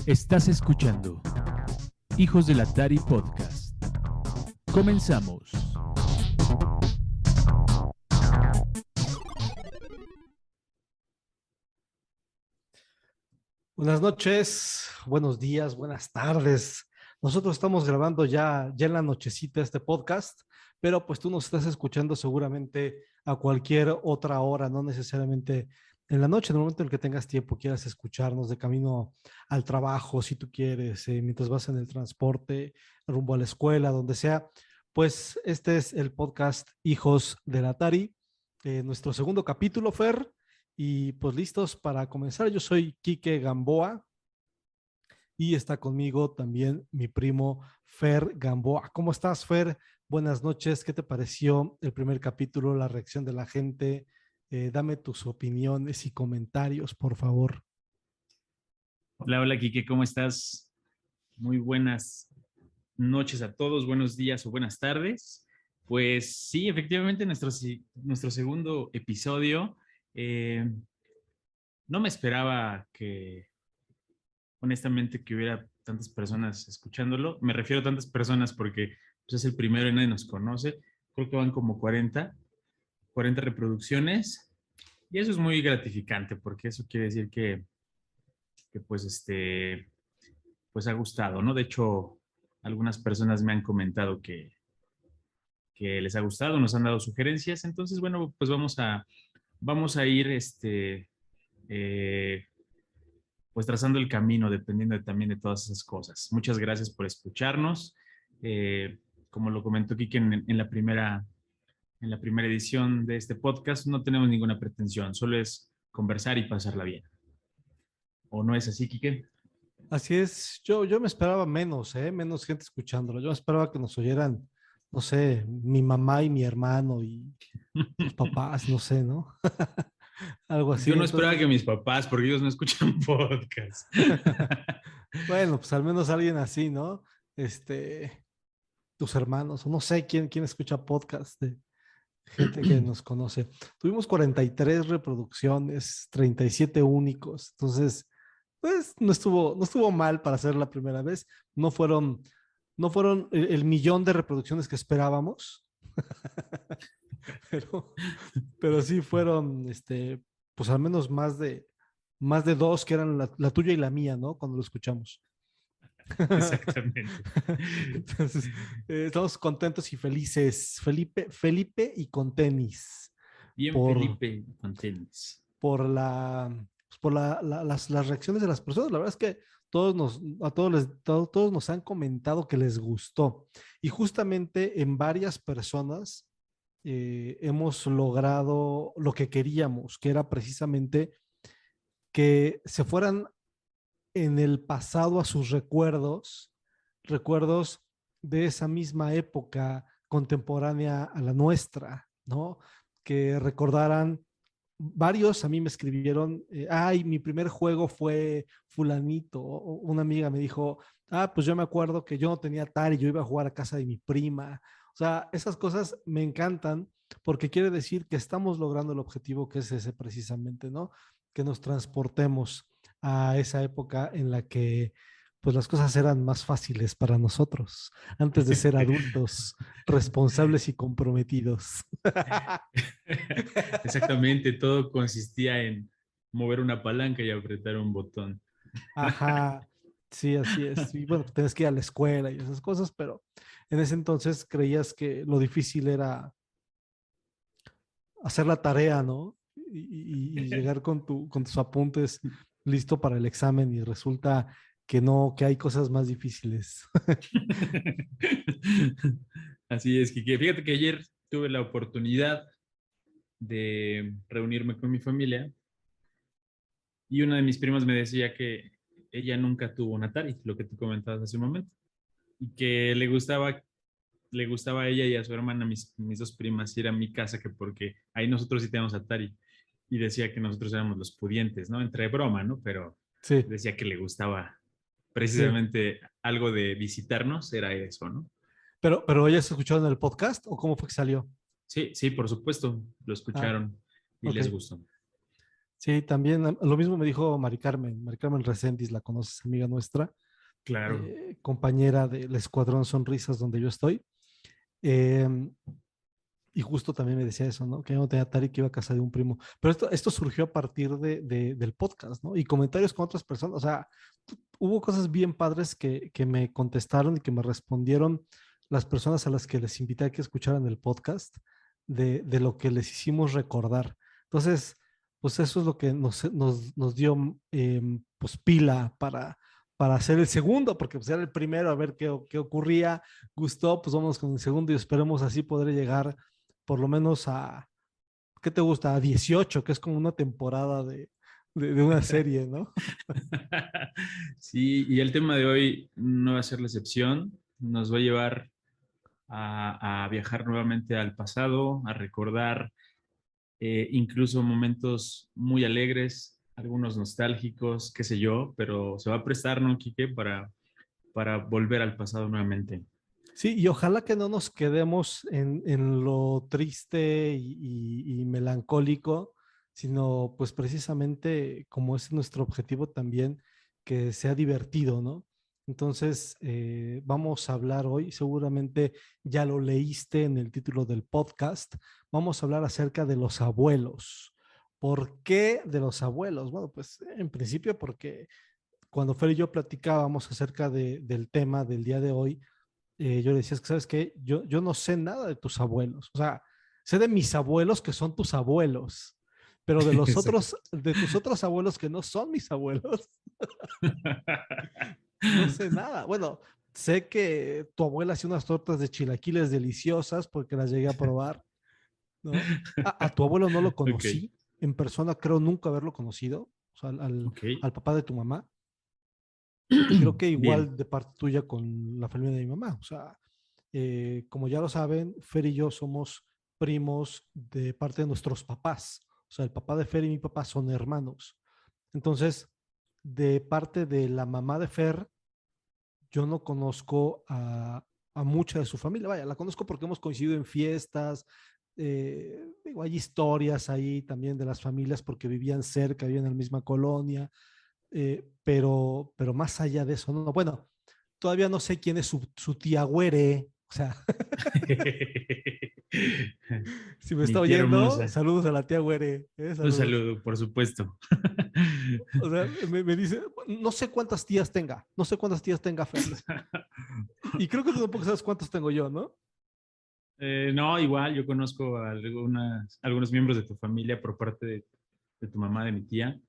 Estás escuchando Hijos del Atari Podcast. Comenzamos. Buenas noches, buenos días, buenas tardes. Nosotros estamos grabando ya en la nochecita este podcast, pero pues tú nos estás escuchando seguramente a cualquier otra hora, no necesariamente en la noche, en el momento en el que tengas tiempo, quieras escucharnos de camino al trabajo, si tú quieres, mientras vas en el transporte, rumbo a la escuela, donde sea. Pues este es el podcast Hijos del Atari, nuestro segundo capítulo, Fer. Y pues listos para comenzar. Yo soy Quique Gamboa y está conmigo también mi primo Fer Gamboa. ¿Cómo estás, Fer? Buenas noches. ¿Qué te pareció el primer capítulo, la reacción de la gente? Dame tus opiniones y comentarios, por favor. Hola, hola, Quique, ¿cómo estás? Muy buenas noches a todos, buenos días o buenas tardes. Pues sí, efectivamente, nuestro segundo episodio. eh, no me esperaba honestamente, que hubiera tantas personas escuchándolo. Me refiero a tantas personas porque pues, es el primero y nadie nos conoce. Creo que van como 40 reproducciones. Y eso es muy gratificante porque eso quiere decir que pues pues ha gustado, ¿no? De hecho, algunas personas me han comentado que les ha gustado, nos han dado sugerencias, entonces, bueno, pues vamos a ir, eh, pues trazando el camino, dependiendo también de todas esas cosas. Muchas gracias por escucharnos. Eh, Como lo comentó Kike en la primera edición de este podcast, no tenemos ninguna pretensión, solo es conversar y pasarla bien. ¿O no es así, Kike? Así es, yo me esperaba menos, menos gente escuchándolo. Yo me esperaba que nos oyeran, no sé, mi mamá y mi hermano y tus papás, no sé, ¿no? Algo Yo así. no esperaba que Entonces, mis papás, porque ellos no escuchan podcast. bueno, pues al menos alguien así, ¿no? Tus hermanos, o no sé quién escucha podcast de gente que nos conoce. Tuvimos 43 reproducciones, 37 únicos, entonces, pues no estuvo mal para ser la primera vez. No fueron, no fueron el millón de reproducciones que esperábamos, pero, pero sí fueron, pues al menos más de dos que eran la tuya y la mía, ¿no? Cuando lo escuchamos. Exactamente. Entonces, estamos contentos y felices, Felipe y con tenis, Bien por, Felipe con tenis. por las reacciones de las personas. La verdad es que todos nos han comentado que les gustó. Y justamente en varias personas hemos logrado lo que queríamos, que era precisamente que se fueran en el pasado a sus recuerdos de esa misma época contemporánea a la nuestra, ¿no? Que recordaran, varios a mí me escribieron, ay, mi primer juego fue fulanito. Una amiga me dijo, pues yo me acuerdo que yo no tenía Atari, yo iba a jugar a casa de mi prima. O sea, esas cosas me encantan porque quiere decir que estamos logrando el objetivo que es ese precisamente, ¿no? Que nos transportemos a esa época en la que pues las cosas eran más fáciles para nosotros, antes de ser adultos, responsables y comprometidos. Exactamente, todo consistía en mover una palanca y apretar un botón. Ajá, sí, así es. Y bueno, pues tienes que ir a la escuela y esas cosas, pero en ese entonces creías que lo difícil era hacer la tarea, ¿no? Y llegar con tus apuntes listo para el examen y resulta que no, que hay cosas más difíciles. Así es, Kike. Fíjate que ayer tuve la oportunidad de reunirme con mi familia y una de mis primas me decía que ella nunca tuvo un Atari, lo que tú comentabas hace un momento, y que le gustaba a ella y a su hermana, mis dos primas, ir a mi casa, que porque ahí nosotros sí tenemos Atari. Y decía que nosotros éramos los pudientes, ¿no? Entre broma, ¿no? Pero Sí, decía que le gustaba sí. precisamente algo de visitarnos, era eso, ¿no? Pero ¿ellas escucharon el podcast o cómo fue que salió? Sí, sí, por supuesto, lo Ah, escucharon y ok. les gustó. Sí, también lo mismo me dijo Mari Carmen Reséndiz, la conoces, amiga nuestra, Claro. compañera del Escuadrón Sonrisas donde yo estoy. Em, y justo también me decía eso, ¿no? Que yo no tenía Atari, que iba a casa de un primo. Pero esto surgió a partir del podcast, ¿no? Y comentarios con otras personas. O sea, hubo cosas bien padres que me contestaron y que me respondieron las personas a las que les invité a que escucharan el podcast de lo que les hicimos recordar. Entonces, pues eso es lo que nos dio pues pila para hacer el segundo, porque pues era el primero, a ver qué ocurría. Gustó, pues vamos con el segundo y esperemos así poder llegar por lo menos a, ¿qué te gusta? A 18, que es como una temporada de una serie, ¿no? Sí, y el tema de hoy no va a ser la excepción. Nos va a llevar a viajar nuevamente al pasado, a recordar incluso momentos muy alegres, algunos nostálgicos, qué sé yo, pero se va a prestar, ¿no, Quique? Para volver al pasado nuevamente. Sí, y ojalá que no nos quedemos en lo triste y melancólico, sino pues precisamente como es nuestro objetivo también, que sea divertido, ¿no? Entonces, vamos a hablar hoy, seguramente ya lo leíste en el título del podcast, vamos a hablar acerca de los abuelos. ¿Por qué de los abuelos? Bueno, pues en principio porque cuando Fer y yo platicábamos acerca del tema del día de hoy, yo le decía, es que, ¿sabes qué? Yo no sé nada de tus abuelos. O sea, sé de mis abuelos que son tus abuelos, pero de los Exacto. otros, de tus otros abuelos que no son mis abuelos, no sé nada. Bueno, sé que tu abuela hacía unas tortas de chilaquiles deliciosas porque las llegué a probar, ¿no? A tu abuelo no lo Ok, conocí en persona, creo nunca haberlo conocido, o sea, ok. al papá de tu mamá. Y creo que Bien, igual de parte tuya con la familia de mi mamá. O sea, como ya lo saben, Fer y yo somos primos de parte de nuestros papás. O sea, el papá de Fer y mi papá son hermanos. Entonces, de parte de la mamá de Fer, yo no conozco a mucha de su familia. Vaya, la conozco porque hemos coincidido en fiestas. Digo, hay historias ahí también de las familias porque vivían cerca, vivían en la misma colonia. Pero más allá de eso, no. Bueno, todavía no sé quién es su tía Güere. O sea, si me mi está tía oyendo, hermosa. saludos a la tía Güere. Un Saludos. saludo, por supuesto. O sea, me dice, no sé cuántas tías tenga, no sé cuántas tías tenga Fer. Y creo que tú tampoco sabes cuántas tengo yo, ¿no? No, igual yo conozco a algunos miembros de tu familia por parte de tu mamá, de mi tía,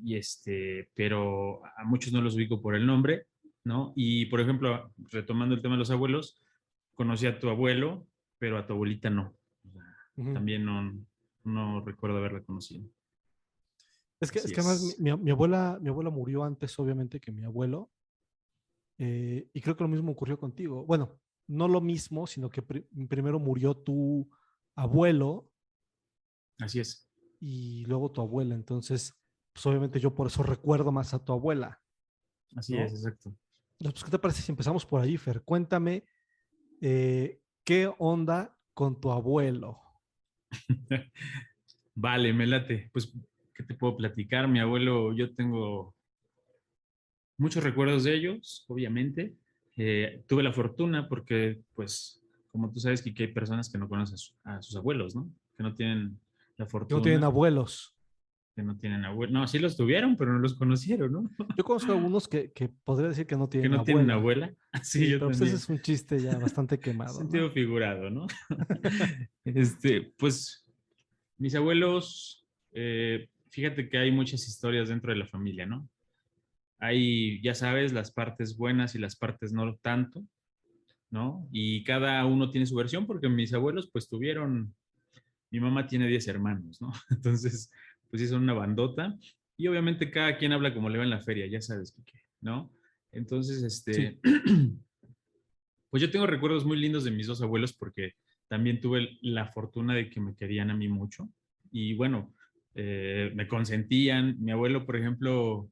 y pero a muchos no los ubico por el nombre, ¿no? Y por ejemplo, retomando el tema de los abuelos, conocí a tu abuelo, pero a tu abuelita no. O sea, Ujú. también no recuerdo haberla conocido. Es Así que además es. mi abuela murió antes, obviamente, que mi abuelo. Y creo que lo mismo ocurrió contigo. Bueno, no lo mismo, sino que primero murió tu abuelo Así es. y luego tu abuela. Entonces, pues obviamente yo por eso recuerdo más a tu abuela, Así es, ¿no? exacto. Entonces, pues, ¿qué te parece si empezamos por ahí, Fer? Cuéntame, ¿qué onda con tu abuelo? Vale, me late. Pues, ¿qué te puedo platicar? Mi abuelo, yo tengo muchos recuerdos de ellos, obviamente. Tuve la fortuna porque, pues, como tú sabes, que hay personas que no conocen a sus abuelos, ¿no? Que no tienen la Que no tienen fortuna, abuelos. que no tienen abuelos. No, sí los tuvieron, pero no los conocieron, ¿no? Yo conozco algunos que podría decir que no Que tienen no tienen abuela. abuela. Sí, Sí, yo pero pues ese también. es un chiste ya bastante quemado, Sentido ¿no? figurado, ¿no? Pues, mis abuelos, fíjate que hay muchas historias dentro de la familia, ¿no? Hay, ya sabes, las partes buenas y las partes no tanto, ¿no? Y cada uno tiene su versión porque mis abuelos pues tuvieron, mi mamá tiene 10 hermanos, ¿no? Entonces, pues sí son una bandota y obviamente cada quien habla como le va en la feria, ya sabes, Quique, ¿no? Entonces, Sí. pues yo tengo recuerdos muy lindos de mis dos abuelos porque también tuve la fortuna de que me querían a mí mucho y bueno, me consentían. Mi abuelo, por ejemplo,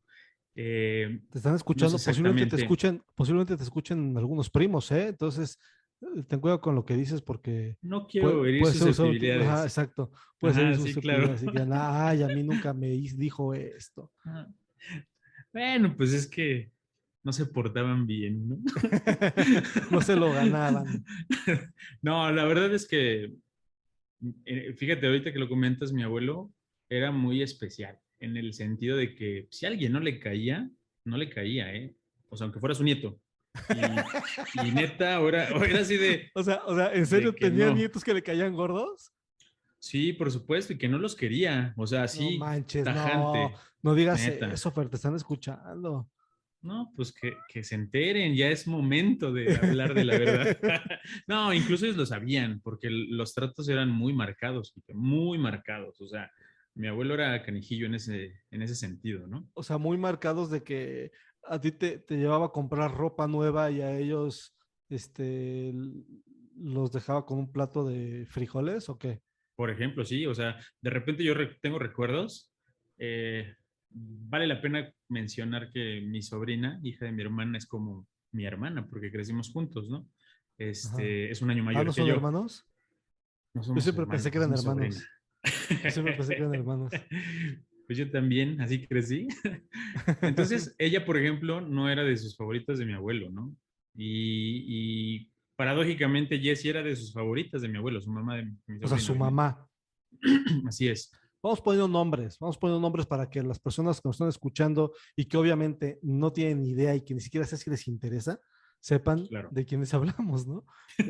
Te están no sé escuchando, exactamente. posiblemente te escuchen algunos primos, ¿eh? Entonces, ten cuidado con lo que dices porque No quiero herir puede ser usado. Ajá, susceptibilidades. exacto. Puede ser Ajá, sí, susceptibilidad. claro. Así que, ay, a mí nunca me dijo esto. Ajá. Bueno, pues es que no se portaban bien, ¿no? No se lo ganaban. No, la verdad es que, fíjate, ahorita que lo comentas, mi abuelo era muy especial, en el sentido de que si a alguien no le caía, no le caía, ¿eh? O sea, aunque fuera su nieto. Y neta, ahora era así O sea, ¿en serio de que tenía no. nietos que le caían gordos? Sí, por supuesto, y que no los quería. O sea, No así, manches, tajante, no digas neta. eso, Fer, te están escuchando. No, pues que se enteren, ya es momento de hablar de la verdad. No, incluso ellos lo sabían, porque los tratos eran muy marcados, muy marcados. O sea, mi abuelo era canijillo en ese sentido, ¿no? O sea, muy marcados de que a ti te llevaba a comprar ropa nueva y a ellos los dejaba con un plato de frijoles o qué. Por ejemplo, sí, o sea, de repente yo tengo recuerdos. Vale la pena mencionar que mi sobrina, hija de mi hermana, es como mi hermana, porque crecimos juntos, ¿no? Ajá. Es un año Ah, mayor ¿no que son yo. hermanos? No Yo somos siempre pensé hermanos, que es eran mi sobrina. hermanos. Yo siempre pensé que eran hermanos. Pues yo también, así crecí. Entonces, ella, por ejemplo, no era de sus favoritas de mi abuelo, ¿no? Y paradójicamente, Jessie era de sus favoritas de mi abuelo, su mamá de mi O sea, sobrina, su obviamente. mamá. Así es. Vamos poniendo nombres para que las personas que nos están escuchando y que obviamente no tienen idea y que ni siquiera sé si les interesa, sepan Claro. de quiénes hablamos, ¿no? Es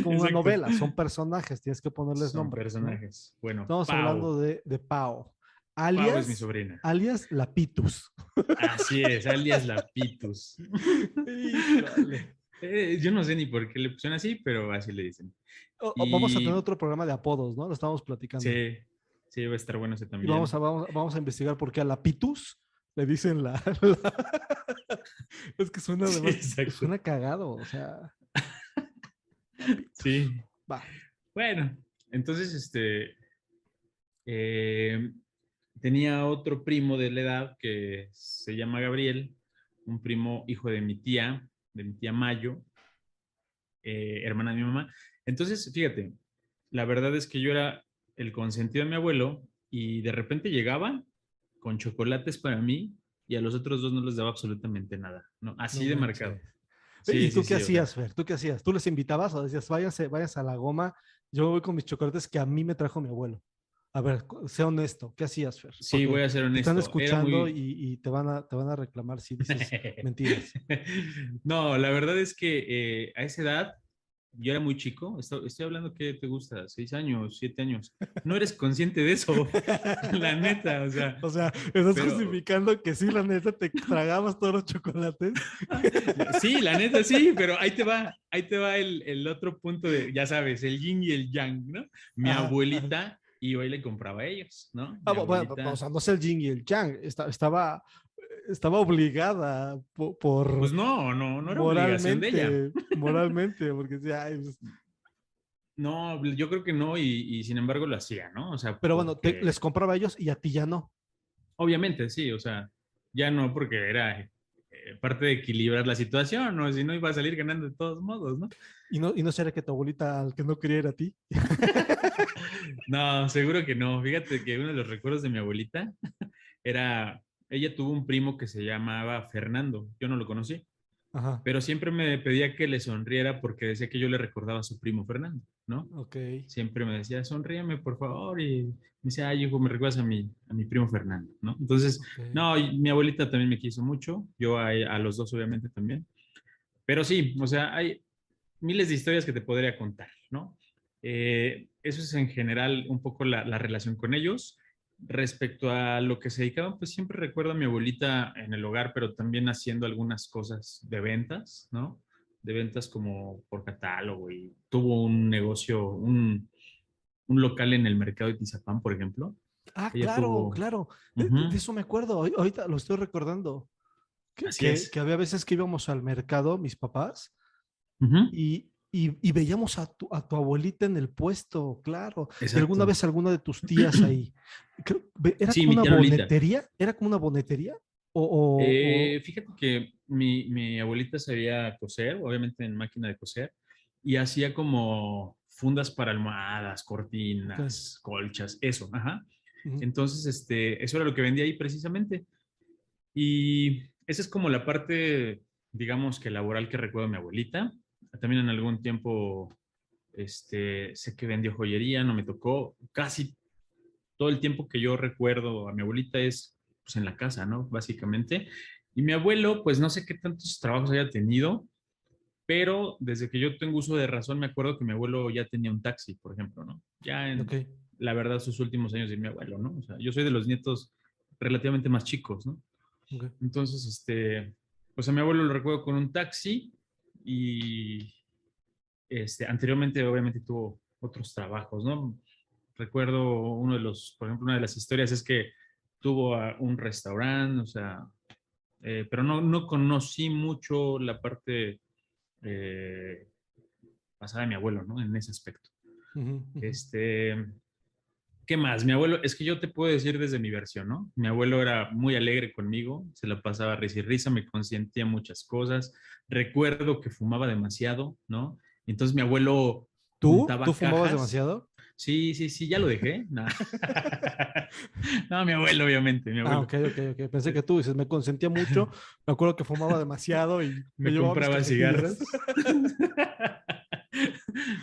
como una Exacto. novela, son personajes, tienes que ponerles Son nombres, ¿no? personajes. Bueno, Estamos Pau. hablando de Pau, Pau es mi sobrina. alias Lapitus. Así es, alias Lapitus. Híjole. Yo no sé ni por qué le pusieron así, pero así le dicen. Vamos a tener Y otro programa de apodos, ¿no? Lo estamos platicando. sí, sí, va a estar bueno ese Y también. vamos a investigar por qué a Lapitus le dicen Es que suena Sí, además, exacto. suena cagado, o sea, Sí. va. Bueno, entonces, eh, tenía otro primo de la edad que se llama Gabriel, un primo hijo de mi tía Mayo, hermana de mi mamá. Entonces, fíjate, la verdad es que yo era el consentido de mi abuelo y de repente llegaba con chocolates para mí y a los otros dos no les daba absolutamente nada, ¿no? No Así de marcado. manches. ¿Y Sí, tú sí, qué sí, o sea, hacías, Fer? ¿Tú qué hacías? ¿Tú les invitabas o decías, váyanse a la goma, yo voy con mis chocolates que a mí me trajo mi abuelo? A ver, sé honesto, ¿qué hacías, Fer? sí, voy Porque a ser te están honesto, era escuchando muy... y te van a reclamar si dices mentiras. No, la verdad es que a esa edad yo era muy chico, estoy hablando que te gusta, 6 años, 7 años, no eres consciente de eso, la neta, o sea, O sea, estás pero justificando que sí, la neta, te tragabas todos los chocolates. sí, la neta sí, pero ahí te va el otro punto de, ya sabes, el yin y el yang, ¿no? Mi Ajá, ajá. abuelita iba y le compraba a ellos, ¿no? Mi Bueno, o abuelita, sea, no es el yin y el yang, estaba obligada por pues no, no, no era obligación de ella. moralmente, porque sí, ay, pues, No, yo creo que no, y sin embargo lo hacía, ¿no? O sea, pero bueno, les porque compraba a ellos y a ti ya no. obviamente sí, o sea, ya no, porque era parte de equilibrar la situación, ¿no? Si no iba a salir ganando de todos modos, ¿no? Y no será que tu abuelita al que no quería era a ti. No, seguro que no. Fíjate que uno de los recuerdos de mi abuelita ella tuvo un primo que se llamaba Fernando, yo no lo conocí, Ajá, pero siempre me pedía que le sonriera porque decía que yo le recordaba a su primo Fernando, ¿no? ok. Siempre me decía, sonríeme, por favor, y me decía, ay, hijo, me recuerdas a mi primo Fernando, ¿no? Entonces, Ok. no, y mi abuelita también me quiso mucho, yo a los dos obviamente también, pero sí, o sea, hay miles de historias que te podría contar, ¿no? Eso es en general un poco la relación con ellos. Respecto a lo que se dedicaban, pues siempre recuerdo a mi abuelita en el hogar, pero también haciendo algunas cosas de ventas, ¿no? De ventas como por catálogo y tuvo un negocio, un local en el mercado de Tizapán, por ejemplo. Ah, Ella claro, tuvo, claro. De ujú, eso me acuerdo. Ahorita lo estoy recordando. Que, así que, es, que había veces que íbamos al mercado, mis papás, ujú, y veíamos a tu abuelita en el puesto, claro. Y alguna exacto. vez alguna de tus tías ahí. ¿Era Sí, como mi una tía Lolita. bonetería? ¿Era como una bonetería? Fíjate que mi abuelita sabía coser, obviamente en máquina de coser, y hacía como fundas para almohadas, Ok. cortinas, colchas, eso, ajá. Ujú. Entonces, eso era lo que vendía ahí precisamente. Y esa es como la parte, digamos que laboral que recuerdo de mi abuelita. También en algún tiempo, sé que vendió joyería, no me tocó. Casi todo el tiempo que yo recuerdo a mi abuelita es pues, en la casa, ¿no? Básicamente. Y mi abuelo, pues no sé qué tantos trabajos haya tenido, pero desde que yo tengo uso de razón, me acuerdo que mi abuelo ya tenía un taxi, por ejemplo, ¿no? Ya en, Ok. la verdad, sus últimos años de mi abuelo, ¿no? O sea, yo soy de los nietos relativamente más chicos, ¿no? Ok. Entonces, pues a mi abuelo lo recuerdo con un taxi y anteriormente obviamente tuvo otros trabajos, ¿no? Recuerdo uno de los, por ejemplo, una de las historias es que tuvo un restaurante, o sea, pero no conocí mucho la parte eh, pasada de mi abuelo, ¿no? En ese aspecto. Ujú, ujú. Este, ¿Qué más? Mi abuelo, es que yo te puedo decir desde mi versión, ¿no? Mi abuelo era muy alegre conmigo, se la pasaba risa y risa, me consentía muchas cosas. Recuerdo que fumaba demasiado, ¿no? Entonces mi abuelo ¿Tú? ¿Tú juntaba fumabas cajas. demasiado? Sí, sí, sí, ya lo dejé. No, no mi abuelo, obviamente, mi Ah, abuelo. ok, ok, ok. Pensé que tú dices, me consentía mucho, me acuerdo que fumaba demasiado y me Me llevaba mis compraba cajetillas. cigarros.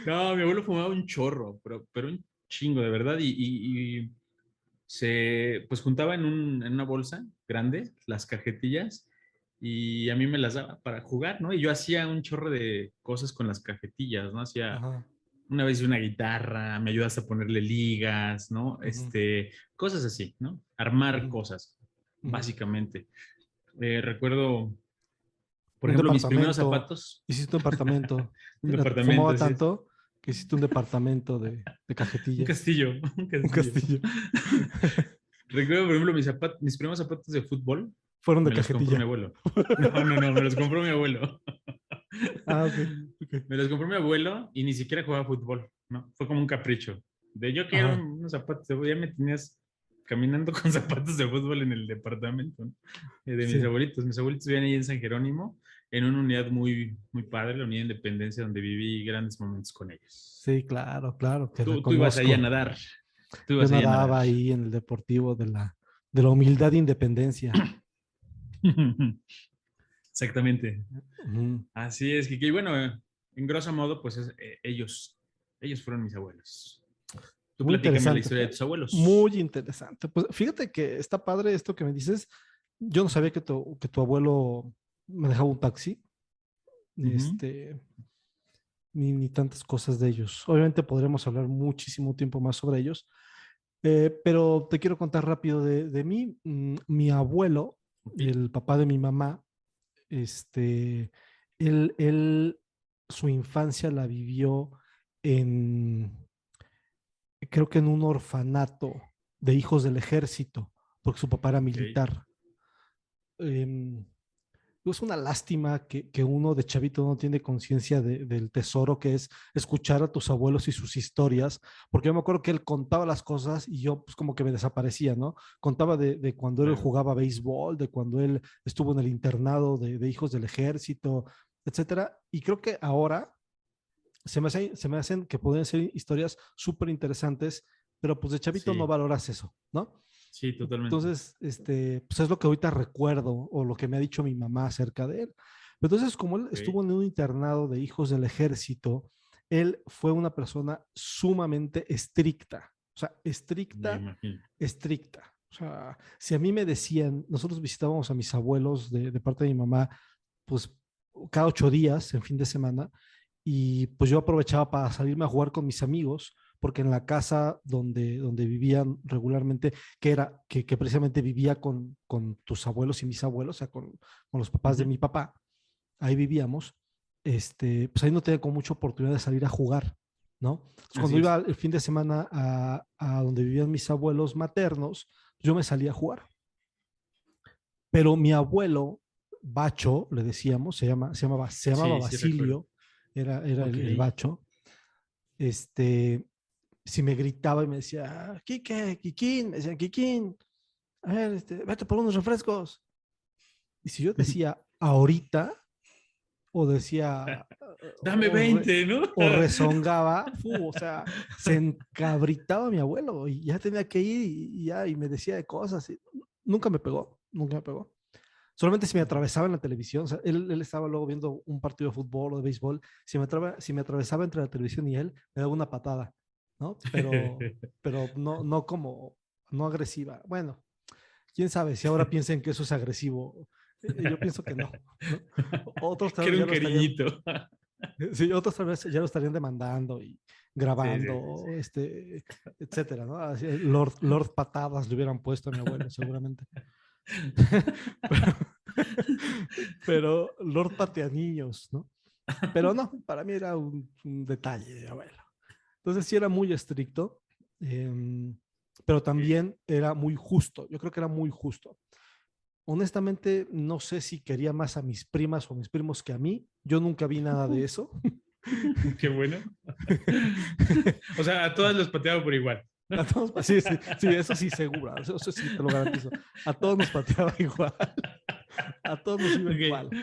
No, mi abuelo fumaba un chorro, pero un chingo, de verdad. Y pues juntaba en una bolsa grande las cajetillas y a mí me las daba para jugar, ¿no? Y yo hacía un chorro de cosas con las cajetillas, ¿no? Hacía, Ajá. una vez una guitarra, me ayudaste a ponerle ligas, ¿no? Ujú, Cosas así, ¿no? Armar ujú, cosas, ujú. básicamente. Recuerdo, por Un ejemplo, mis primeros departamento. zapatos, Hiciste un departamento. un departamento, Fumaba así es. tanto que hiciste un departamento de Un cajetillas. castillo, un Un castillo. castillo. Recuerdo, por ejemplo, mis primeros zapatos de fútbol, Fueron de me los compró mi cajetilla. abuelo. No, me los compró mi abuelo. Ah, ok. Ok. Me los compró mi abuelo y ni siquiera jugaba fútbol, ¿no? Fue como un capricho. De yo quiero Ajá. unos zapatos, ya me tenías caminando con zapatos de fútbol en el departamento, ¿no? De mis Sí. abuelitos. Mis abuelitos vivían ahí en San Jerónimo, en una unidad muy, muy padre, la Unidad de Independencia, donde viví grandes momentos con ellos. Sí, claro, claro, que la Tú ibas ahí a conozco. nadar. Tú Yo ibas ahí a nadar. nadaba ahí en el Deportivo de la Humildad e Independencia. Exactamente. Ujú. Así es, que bueno, en grosso modo, pues ellos fueron mis abuelos. Tú Muy platícame la interesante. historia de tus abuelos. Muy interesante. Pues fíjate que está padre esto que me dices. Yo no sabía que tu abuelo manejaba un taxi, Ujú. este, ni tantas cosas de ellos. Obviamente podremos hablar muchísimo tiempo más sobre ellos, pero te quiero contar rápido de mí. Mi abuelo, Ok, el papá de mi mamá, él su infancia la vivió en, creo que en un orfanato de hijos del ejército, porque su papá era ok. militar. Em, es una lástima que uno de chavito no tiene conciencia del tesoro que es escuchar a tus abuelos y sus historias, porque yo me acuerdo que él contaba las cosas y yo pues como que me desaparecía, ¿no? Contaba de cuando él Claro. jugaba béisbol, de cuando él estuvo en el internado de hijos del ejército, etcétera. Y creo que ahora se me hacen que pueden ser historias súper interesantes, pero pues de chavito no Sí, valoras eso, ¿no? sí, totalmente. Entonces, pues es lo que ahorita recuerdo o lo que me ha dicho mi mamá acerca de él. Entonces, como él Ok, estuvo en un internado de hijos del ejército, él fue una persona sumamente estricta, o sea, me estricta, imagino. estricta. O sea, si a mí me decían, nosotros visitábamos a mis abuelos de parte de mi mamá, pues cada 8 días en fin de semana, y pues yo aprovechaba para salirme a jugar con mis amigos, porque en la casa donde vivían regularmente, que precisamente vivía con tus abuelos y mis abuelos, o sea, con los papás de Ujú. mi papá, ahí vivíamos, pues ahí no tenía como mucha oportunidad de salir a jugar, ¿no? Entonces, cuando Así iba es. el fin de semana a donde vivían mis abuelos maternos, yo me salía a jugar. Pero mi abuelo, Bacho, le decíamos, se llamaba Sí, sí, recuerdo. Basilio, era Ok. el Bacho, este, si me gritaba y me decía, Quique, Kikín, me decían, Kikín, a ver, vete por unos refrescos. Y si yo decía ahorita, o decía, Dame o, 20, ¿no? o rezongaba, o sea, se encabritaba mi abuelo y ya tenía que ir y ya, y me decía de cosas. Nunca me pegó, nunca me pegó. Solamente si me atravesaba en la televisión, o sea, él estaba luego viendo un partido de fútbol o de béisbol, si me atravesaba entre la televisión y él, me daba una patada, ¿no? Pero no, no como, no agresiva. Bueno, quién sabe si ahora piensen que eso es agresivo. Yo pienso que no, ¿no? Otros tal Que vez era ya un lo estarían, cariñito. sí, otros tal vez ya lo estarían demandando y Sí, sí, sí, sí. grabando, etcétera, ¿no? Así, Lord Patadas le hubieran puesto a mi abuelo, seguramente. pero, pero Lord Pateaniños, ¿no? Pero no, para mí era un detalle de abuelo. Entonces sí era muy estricto, pero también era muy justo. Yo creo que era muy justo. Honestamente, no sé si quería más a mis primas o a mis primos que a mí. Yo nunca vi nada de eso. Qué bueno. O sea, a todas los pateaba por igual. A todos, sí, sí, sí, eso sí, seguro. Eso sí, te lo garantizo. A todos nos pateaba igual. A todos nos iba Ok, igual, ok,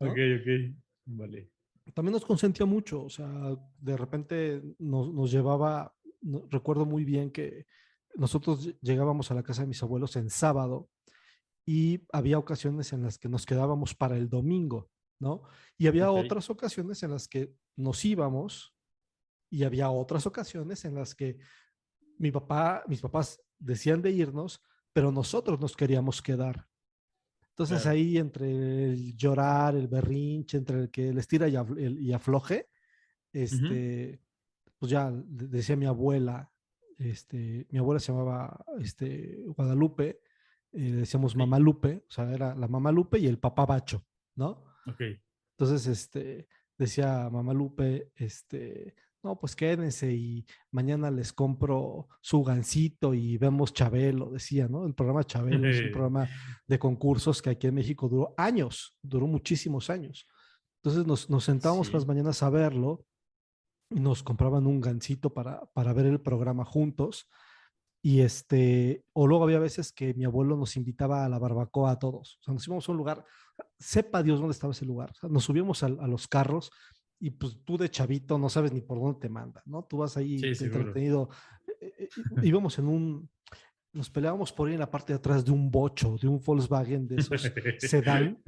¿no? ok. Vale. También nos consentía mucho. O sea, de repente nos llevaba, recuerdo muy bien que nosotros llegábamos a la casa de mis abuelos en sábado y había ocasiones en las que nos quedábamos para el domingo, ¿no? Y había Ok. otras ocasiones en las que nos íbamos y había otras ocasiones en las que mis papás decían de irnos, pero nosotros nos queríamos quedar. Entonces Claro. ahí entre el llorar, el berrinche, entre el que les tira y afloje, Ujú. pues ya decía mi abuela se llamaba Guadalupe, decíamos Ok, Mamá Lupe, o sea, era la Mamá Lupe y el papá Bacho, ¿no? ok. Entonces, decía Mamá Lupe, no, pues quédense y mañana les compro su gansito y vemos Chabelo, decía, ¿no? El programa Chabelo es un programa de concursos que aquí en México duró años, duró muchísimos años. Entonces nos sentábamos por las Sí. mañanas a verlo y nos compraban un gansito para ver el programa juntos. Y o luego había veces que mi abuelo nos invitaba a la barbacoa a todos. O sea, nos íbamos a un lugar, sepa Dios dónde estaba ese lugar. O sea, nos subíamos a los carros y pues tú de chavito no sabes ni por dónde te manda, ¿no? Tú vas ahí Sí, seguro. entretenido. Íbamos nos peleábamos por ir en la parte de atrás de un bocho, de un Volkswagen de esos sedán,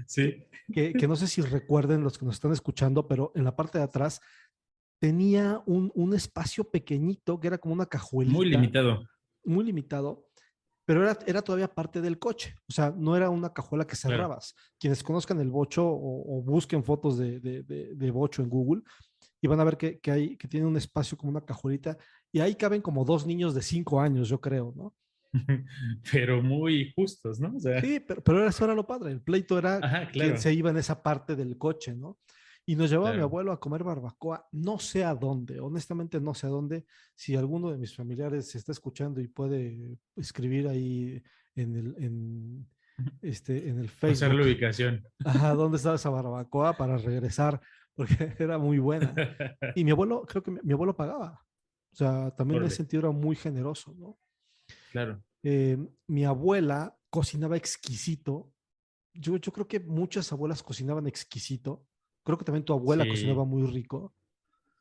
Sí, que no sé si recuerden los que nos están escuchando, pero en la parte de atrás tenía un espacio pequeñito que era como una muy cajuelita, limitado. muy limitado, pero era todavía parte del coche. O sea, no era una cajuela que Claro. cerrabas. Quienes conozcan el bocho o busquen fotos de bocho en Google y van a ver que tiene un espacio como una cajuelita y ahí caben como dos niños de 5 años, yo creo, ¿no? Pero muy justos, ¿no? O sea, Sí, pero eso era lo padre. El pleito era ajá, quién claro, se iba en esa parte del coche, ¿no? Y nos llevaba mi claro. abuelo a comer barbacoa, no sé a dónde, honestamente no sé a dónde. Si alguno de mis familiares se está escuchando y puede escribir ahí en el Pasar la Facebook, ubicación. ajá, ¿dónde estaba esa barbacoa para regresar? Porque era muy buena. Y mi abuelo, creo que mi abuelo pagaba. O sea, también en ese Órale, sentido era muy generoso, ¿no? claro. Mi abuela cocinaba exquisito. Yo creo que muchas abuelas cocinaban exquisito. Creo que también tu abuela cocinaba Sí, muy rico.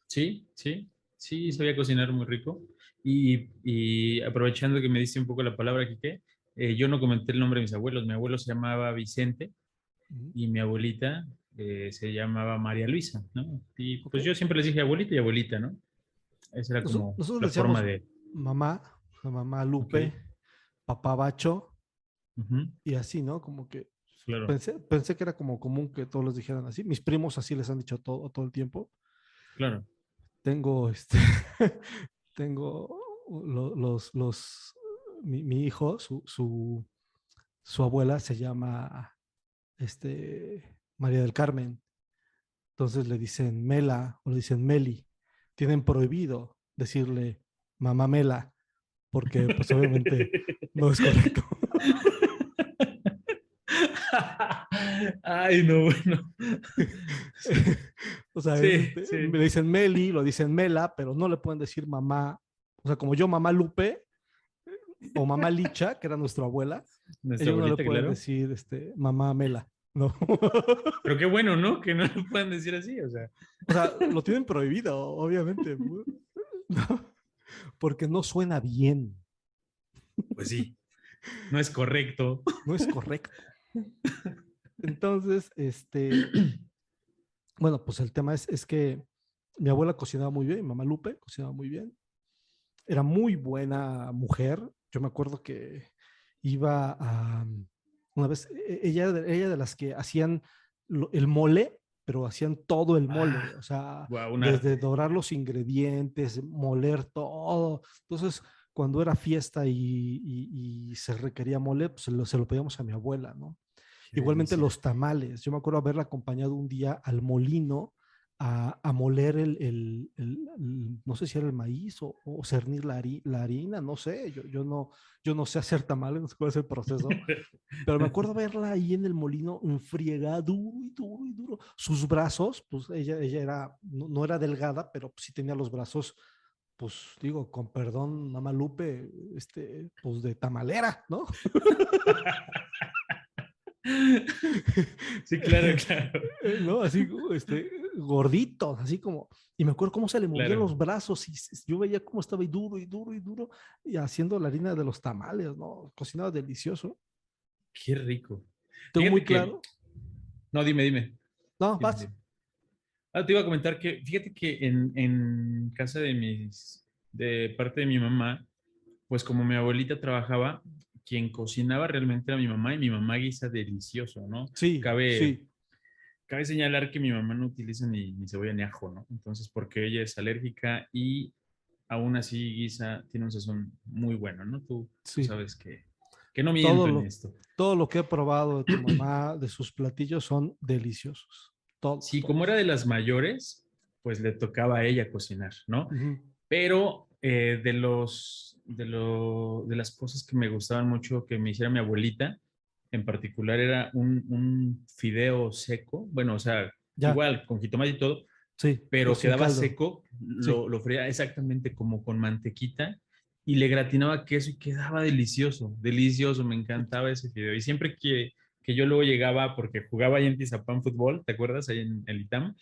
sí, sí, sí, sabía cocinar muy rico. Y aprovechando que me diste un poco la palabra, Quique, yo no comenté el nombre de mis abuelos. Mi abuelo se llamaba Vicente Ujú. y mi abuelita se llamaba María Luisa, ¿no? Y Ok. pues yo siempre les dije abuelita y abuelita, ¿no? Esa era como Nosotros la forma decíamos de, mamá, la mamá ok, Lupe, papá Bacho ujú, y así, ¿no? Como que claro, pensé que era como común que todos les dijeran así. Mis primos así les han dicho todo el tiempo. claro. Tengo, tengo mi hijo, su abuela se llama, María del Carmen. Entonces le dicen Mela o le dicen Meli. Tienen prohibido decirle mamá Mela, porque pues obviamente no es correcto. Ay, no, bueno. O sea, Sí, sí, me dicen Meli, lo dicen Mela, pero no le pueden decir mamá. O sea, como yo, mamá Lupe, o mamá Licha, que era nuestra abuela, Nuestra ellos no le abuelita, pueden claro. decir mamá Mela, ¿no? Pero qué bueno, ¿no? Que no lo puedan decir así, o sea. O sea, lo tienen prohibido, obviamente, ¿no? Porque no suena bien, Pues sí, no es correcto. no es correcto. Entonces, bueno, pues el tema es que mi abuela cocinaba muy bien, mi mamá Lupe cocinaba muy bien, era muy buena mujer. Yo me acuerdo que iba a, una vez, ella de las que hacían el mole, pero hacían todo el mole, o sea, Wow, un desde arte. dorar los ingredientes, moler todo. Entonces, cuando era fiesta y se requería mole, pues se lo pedíamos a mi abuela, ¿no? Qué Igualmente delicia. los tamales. Yo me acuerdo haberla acompañado un día al molino a moler no sé si era el maíz o cernir la harina, no sé, yo no sé hacer tamales, no sé cuál es el proceso, pero me acuerdo verla ahí en el molino, enfriega duro y duro y duro. Sus brazos, pues ella era, no era delgada, pero sí tenía los brazos, pues digo, con perdón, mamá Lupe, pues de tamalera, ¿no? Sí, claro, claro. ¿No? Así, gorditos, así como, y me acuerdo cómo se le movían Claro. los brazos y yo veía cómo estaba ahí duro y duro y duro y haciendo la harina de los tamales, ¿no? Cocinaba delicioso. Qué rico. Tengo muy Fíjate que, claro. no, dime. No, Dime, vas. dime. Te iba a comentar que, fíjate que en casa de parte de mi mamá, pues como mi abuelita trabajaba, quien cocinaba realmente era mi mamá y mi mamá guisa delicioso, ¿no? Sí, Cabe, sí. cabe señalar que mi mamá no utiliza ni cebolla ni ajo, ¿no? Entonces, porque ella es alérgica y aún así guisa, tiene un sazón muy bueno, ¿no? Tú Sí, sabes que no todo miento en lo, esto. todo lo que he probado de tu mamá, de sus platillos, son deliciosos. Todos, Sí, como era todos. de las mayores, pues le tocaba a ella cocinar, ¿no? Ujú. Pero de las cosas que me gustaban mucho que me hiciera mi abuelita, en particular era un fideo seco, bueno, o sea, Ya, igual con jitomate y todo, sí, pero pero sin quedaba caldo. seco, Sí. lo freía exactamente como con mantequita y le gratinaba queso y quedaba delicioso, delicioso, me encantaba ese fideo. Y siempre que yo luego llegaba, porque jugaba ahí en Tizapán fútbol, ¿te acuerdas? Ahí en el ITAM.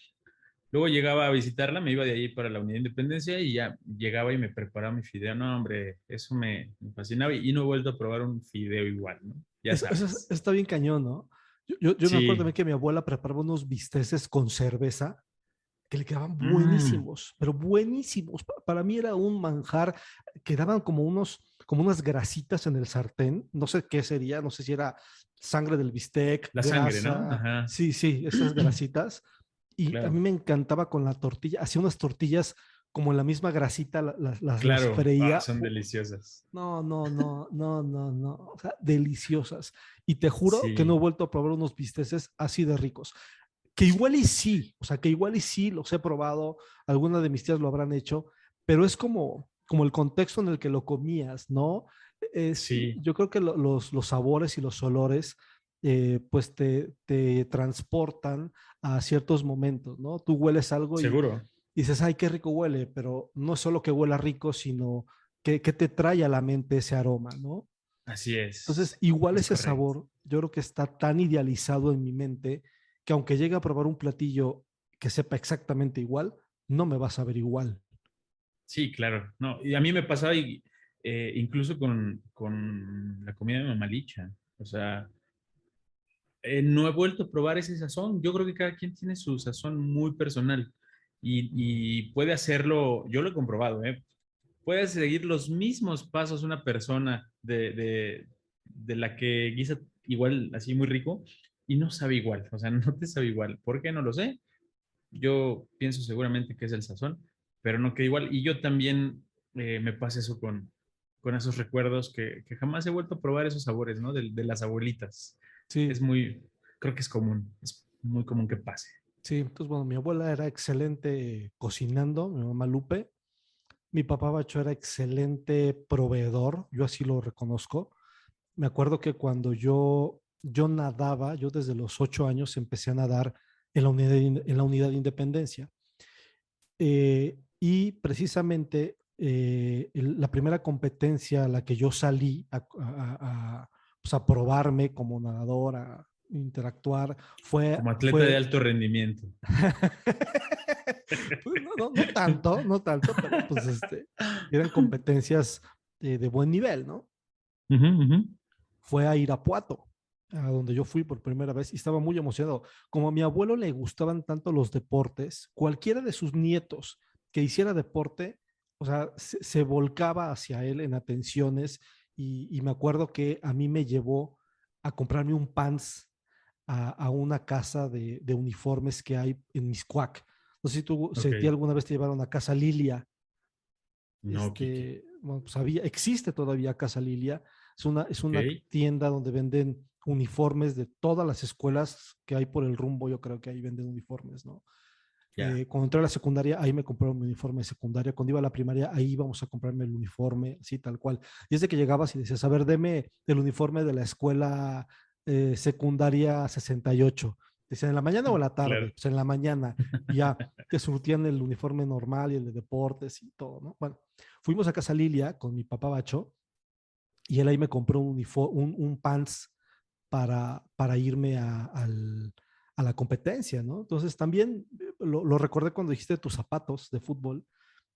Luego llegaba a visitarla, me iba de ahí para la Unidad de Independencia y ya llegaba y me preparaba mi fideo. No, hombre, eso me fascinaba y no he vuelto a probar un fideo igual, ¿no? Ya Eso sabes. está bien cañón, ¿no? Yo me acuerdo Sí. también que mi abuela preparaba unos bisteces con cerveza que le quedaban Mm, buenísimos, pero buenísimos. Para mí era un manjar, quedaban como unas grasitas en el sartén, no sé qué sería, no sé si era sangre del bistec, la sangre, ¿no? grasa, Ajá. sí, sí, esas grasitas. Y a mí Claro, me encantaba con la tortilla, hacía unas tortillas como la misma grasita, las claro. Ah, freía. son deliciosas. No, no, no, no, no, no, o sea, deliciosas. Y te juro que no he Sí, vuelto a probar unos bisteces así de ricos. Que igual y sí, o sea, que igual y sí los he probado, alguna de mis tías lo habrán hecho, pero es como el contexto en el que lo comías, ¿no? sí, Yo creo que los sabores y los olores, pues te transportan a ciertos momentos, ¿no? Tú hueles algo y seguro. dices, ay, qué rico huele, pero no es solo que huela rico, sino que te trae a la mente ese aroma, ¿no? Así Entonces, igual es ese correcto. sabor, yo creo que está tan idealizado en mi mente que aunque llegue a probar un platillo que sepa exactamente igual, no me va a saber igual. Sí, claro. No, y a mí me pasaba incluso con la comida de mamalicha. O sea, no he vuelto a probar ese sazón. Yo creo que cada quien tiene su sazón muy personal y puede hacerlo, yo lo he comprobado, ¿eh? Puede seguir los mismos pasos una persona de la que guisa igual, así muy rico, y no sabe igual, o sea, no te sabe igual. ¿Por qué? No lo sé. Yo pienso seguramente que es el sazón, pero no que igual. Y yo también me pasa eso con esos recuerdos que jamás he vuelto a probar esos sabores, ¿no? De las abuelitas. Es Sí, muy, creo que es muy común que pase. sí. Entonces, bueno, mi abuela era excelente cocinando, mi mamá Lupe. Mi papá Bacho era excelente proveedor, yo así lo reconozco. Me acuerdo que cuando yo nadaba, yo desde los 8 años empecé a nadar en la unidad de Independencia. Y precisamente la primera competencia a la que yo salí pues, a probarme como nadador, a interactuar, Como atleta de fue alto rendimiento. pues, no tanto, pero pues eran competencias de buen nivel, ¿no? Ujú, ujú. Fue a Irapuato, a donde yo fui por primera vez y estaba muy emocionado. Como a mi abuelo le gustaban tanto los deportes, cualquiera de sus nietos que hiciera deporte, o sea, se volcaba hacia él en atenciones y me acuerdo que a mí me llevó a comprarme un pants a una casa de uniformes que hay en Miscuac. No sé si a ti Ok. alguna vez te llevaron a Casa Lilia. No, Quique. Bueno, pues existe todavía Casa Lilia. Es Ok. una tienda donde venden uniformes de todas las escuelas que hay por el rumbo. Yo creo que ahí venden uniformes, ¿no? Ya. Cuando entré a la secundaria, ahí me compraron mi uniforme de secundaria. Cuando iba a la primaria, ahí íbamos a comprarme el uniforme, así tal cual. Y es de que llegabas y decías, a ver, deme el uniforme de la escuela secundaria 68. Decían, ¿en la mañana o en la tarde? Claro. Pues en la mañana. Y ya te surtían el uniforme normal y el de deportes y todo, ¿no? Bueno, fuimos a Casa Lilia con mi papá Bacho y él ahí me compró un pants para irme a la competencia, ¿no? Entonces también lo recordé cuando dijiste tus zapatos de fútbol,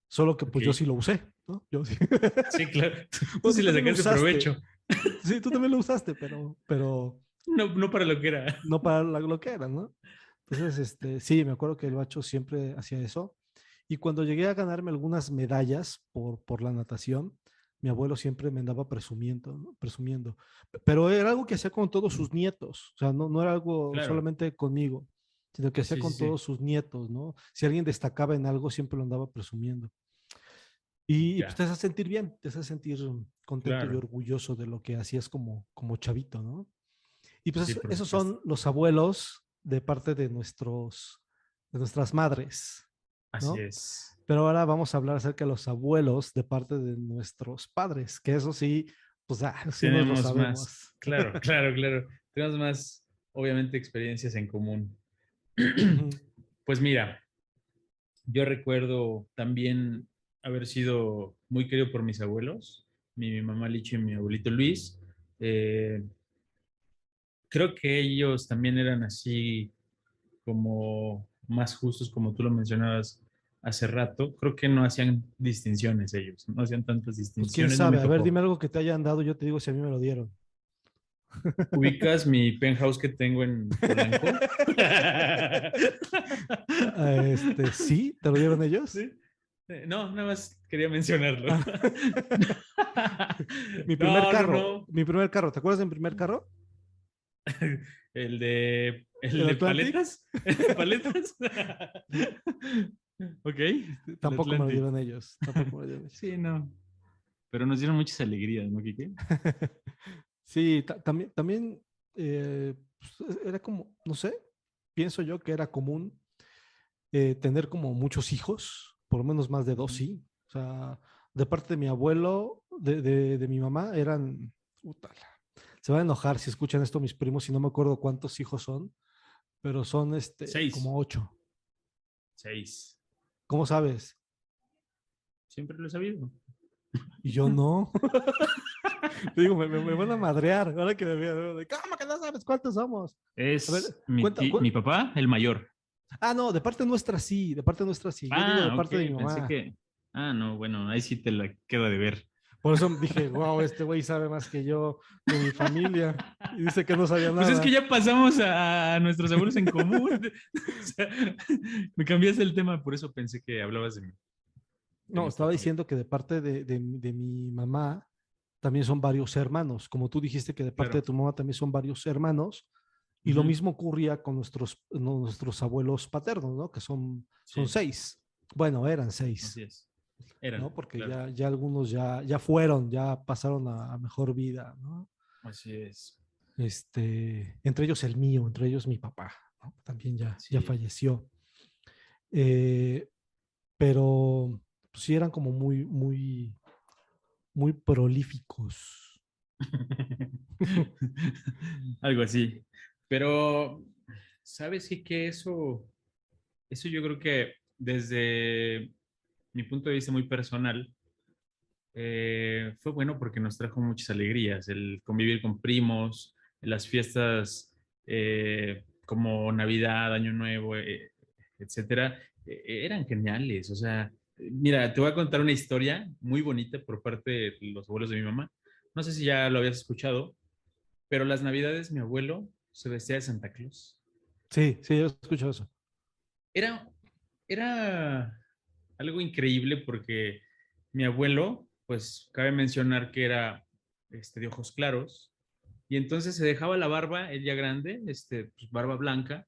solo que Ok. pues yo sí lo usé, ¿no? Yo sí. Sí, claro. Tú Bueno, sí tú le también lo sacaste usaste. provecho. Sí, tú también lo usaste, pero No, no para lo que era. no para lo que era, ¿no? Entonces, sí, me acuerdo que el Bacho siempre hacía eso. Y cuando llegué a ganarme algunas medallas por la natación, mi abuelo siempre me andaba presumiendo, ¿no? Presumiendo. Pero era algo que hacía con todos sus nietos, o sea, no era algo Claro. solamente conmigo, sino que hacía Sí, sí, con sí. todos sus nietos, ¿no? Si alguien destacaba en algo, siempre lo andaba presumiendo. Y pues Ya. te hace sentir bien, te hace sentir contento y Claro. orgulloso de lo que hacías como chavito, ¿no? Y pues Sí, por esos supuesto. son los abuelos de parte de nuestras madres, Así ¿no? es. Pero ahora vamos a hablar acerca de los abuelos de parte de nuestros padres, que eso sí, pues sí nos lo Tenemos más. sabemos. Claro, claro, claro. Tenemos más, obviamente, experiencias en común. Ujú. Pues mira, yo recuerdo también haber sido muy querido por mis abuelos, mi mamá Licho y mi abuelito Luis. Eh, Creo que ellos también eran así como más justos, como tú lo mencionabas hace rato. Creo que no hacían distinciones ellos, no hacían tantas Pues quién distinciones, no me sabe, a ver, tocó. dime algo que te hayan dado, yo te digo si a mí me lo dieron. ¿Ubicas mi penthouse que tengo en Polanco? Sí, ¿te lo dieron ellos? ¿Sí? No, nada más quería mencionarlo. Ah, No, no, no. mi primer carro, ¿te acuerdas de mi primer carro? El El de Atlantic. paletas. ¿El de paletas? Ok, el Tampoco me lo Atlantic. dieron ellos, tampoco me lo dieron ellos. Sí, no. Pero nos dieron muchas alegrías, ¿no, Kike? Sí, también pues, era como, no sé, pienso yo que era común tener como muchos hijos, por lo menos más de dos, Ujú. sí. O sea, de parte de mi abuelo, de mi mamá, eran, útala, se van a enojar si escuchan esto mis primos y no me acuerdo cuántos hijos son, pero son Seis. como ocho. Seis. ¿Cómo sabes? Siempre lo he sabido. Y yo no. Te digo, me van a madrear. Ahora que me veo, ¿cómo que no sabes cuántos somos? A ver, Es cuenta. mi papá, el mayor. Ah, no, de parte nuestra sí, de parte nuestra sí. Yo digo de Ah, ok, parte de mi pensé mamá. que. Ah, no, bueno, ahí sí te la queda de ver. Por eso dije, wow, este güey sabe más que yo de mi familia. Y dice que no sabía Pues es que nada. ya pasamos a nuestros abuelos en común. O sea, me cambiaste el tema, por eso pensé que hablabas de No, mi estaba papá. diciendo que de parte de mi mamá también son varios hermanos. Como tú dijiste que de parte de Claro. tu mamá también son varios hermanos. Y lo Ujú. mismo ocurría con nuestros abuelos paternos, ¿no? Que son Sí, seis. Bueno, eran así seis, es. ¿no? Eran, Porque claro. ya algunos ya fueron, ya pasaron a mejor vida, ¿no? Así es. Entre ellos el mío, entre ellos mi papá, ¿no? También ya Sí. falleció. Eh, pero pues, sí eran como muy prolíficos. Algo así. Pero, ¿sabes qué? Que eso yo creo que desde mi punto de vista muy personal, fue bueno porque nos trajo muchas alegrías, el convivir con primos, las fiestas como Navidad, Año Nuevo, etcétera, eran geniales. O sea, mira, te voy a contar una historia muy bonita por parte de los abuelos de mi mamá. No sé si ya lo habías escuchado, pero las Navidades mi abuelo se vestía de Santa Claus. Sí, sí, yo escucho eso. Era, era algo increíble porque mi abuelo, pues cabe mencionar que era de ojos claros, y entonces se dejaba la barba, él ya grande, pues, barba blanca,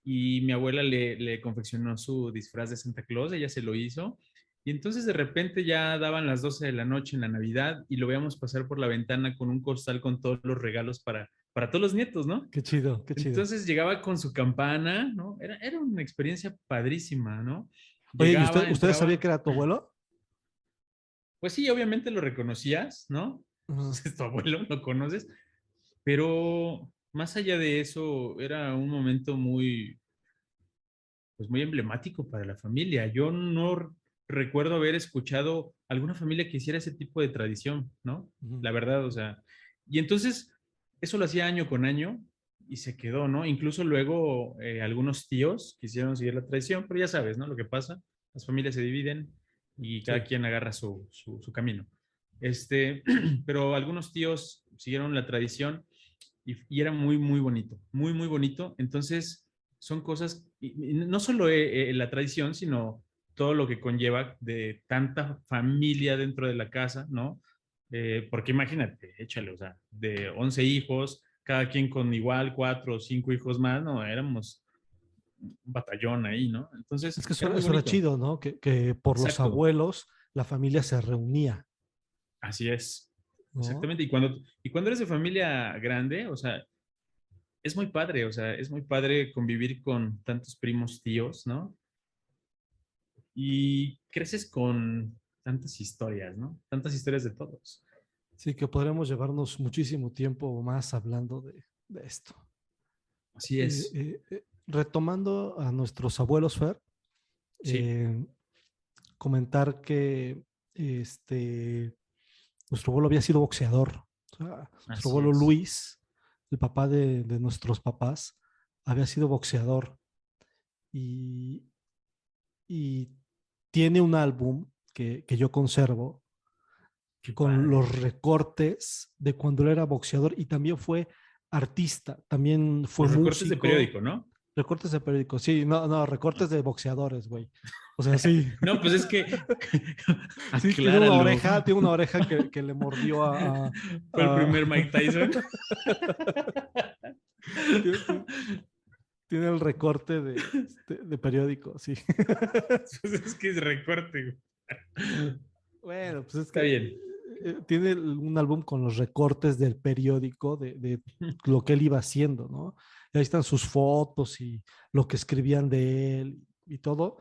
y mi abuela le confeccionó su disfraz de Santa Claus, ella se lo hizo, y entonces de repente ya daban las 12 de la noche en la Navidad y lo veíamos pasar por la ventana con un costal con todos los regalos para todos los nietos, ¿no? Qué chido, qué chido. Entonces llegaba con su campana, ¿no? Era una experiencia padrísima, ¿no? Oye, ¿y Llegaba, usted sabía entraba, que era tu abuelo? pues sí, obviamente lo reconocías, ¿no? Ujú. Pues es tu abuelo, lo conoces, pero más allá de eso, era un momento pues muy emblemático para la familia. Yo no recuerdo haber escuchado alguna familia que hiciera ese tipo de tradición, ¿no? Ujú. La verdad, o sea, y entonces eso lo hacía año con año y se quedó, ¿no? Incluso luego algunos tíos quisieron seguir la tradición, pero ya sabes, ¿no? Lo que pasa, las familias se dividen y cada Sí. quien agarra su camino. Pero algunos tíos siguieron la tradición y era muy, muy bonito, muy, muy bonito. Entonces, son cosas, y no solo la tradición, sino todo lo que conlleva de tanta familia dentro de la casa, ¿no? Porque imagínate, échale, o sea, de 11 hijos, cada quien con igual 4 o 5 hijos más, ¿no? Éramos un batallón ahí, ¿no? Es Entonces, que era muy eso era bonito. chido, ¿no? Que por los Exacto, abuelos la familia se reunía, así es. ¿no? Exactamente. Y cuando eres de familia grande, o sea, es muy padre, o sea, es muy padre convivir con tantos primos, tíos, ¿no? Y creces con tantas historias, ¿no? Tantas historias de todos. Sí, que podremos llevarnos muchísimo tiempo más hablando de esto. Así es. Retomando a nuestros abuelos, Fer, Sí, eh, comentar que nuestro abuelo había sido boxeador. O sea, nuestro así abuelo es. Luis, el papá de nuestros papás, había sido boxeador y, y tiene un álbum que yo conservo Qué con padre. los recortes de cuando él era boxeador y también fue artista, también fue Los recortes de músico. periódico, ¿no? Recortes de periódico, sí, no, no, recortes de boxeadores, güey. O sea, sí, No, pues es que, sí, acláralo. tiene una oreja que le mordió Fue el a- primer Mike Tyson. tiene, tiene- tiene el recorte de periódico, sí. Pues es que es recorte, güey. Bueno, pues es Está que bien. tiene un álbum con los recortes del periódico de lo que él iba haciendo, ¿no? Y ahí están sus fotos y lo que escribían de él y todo.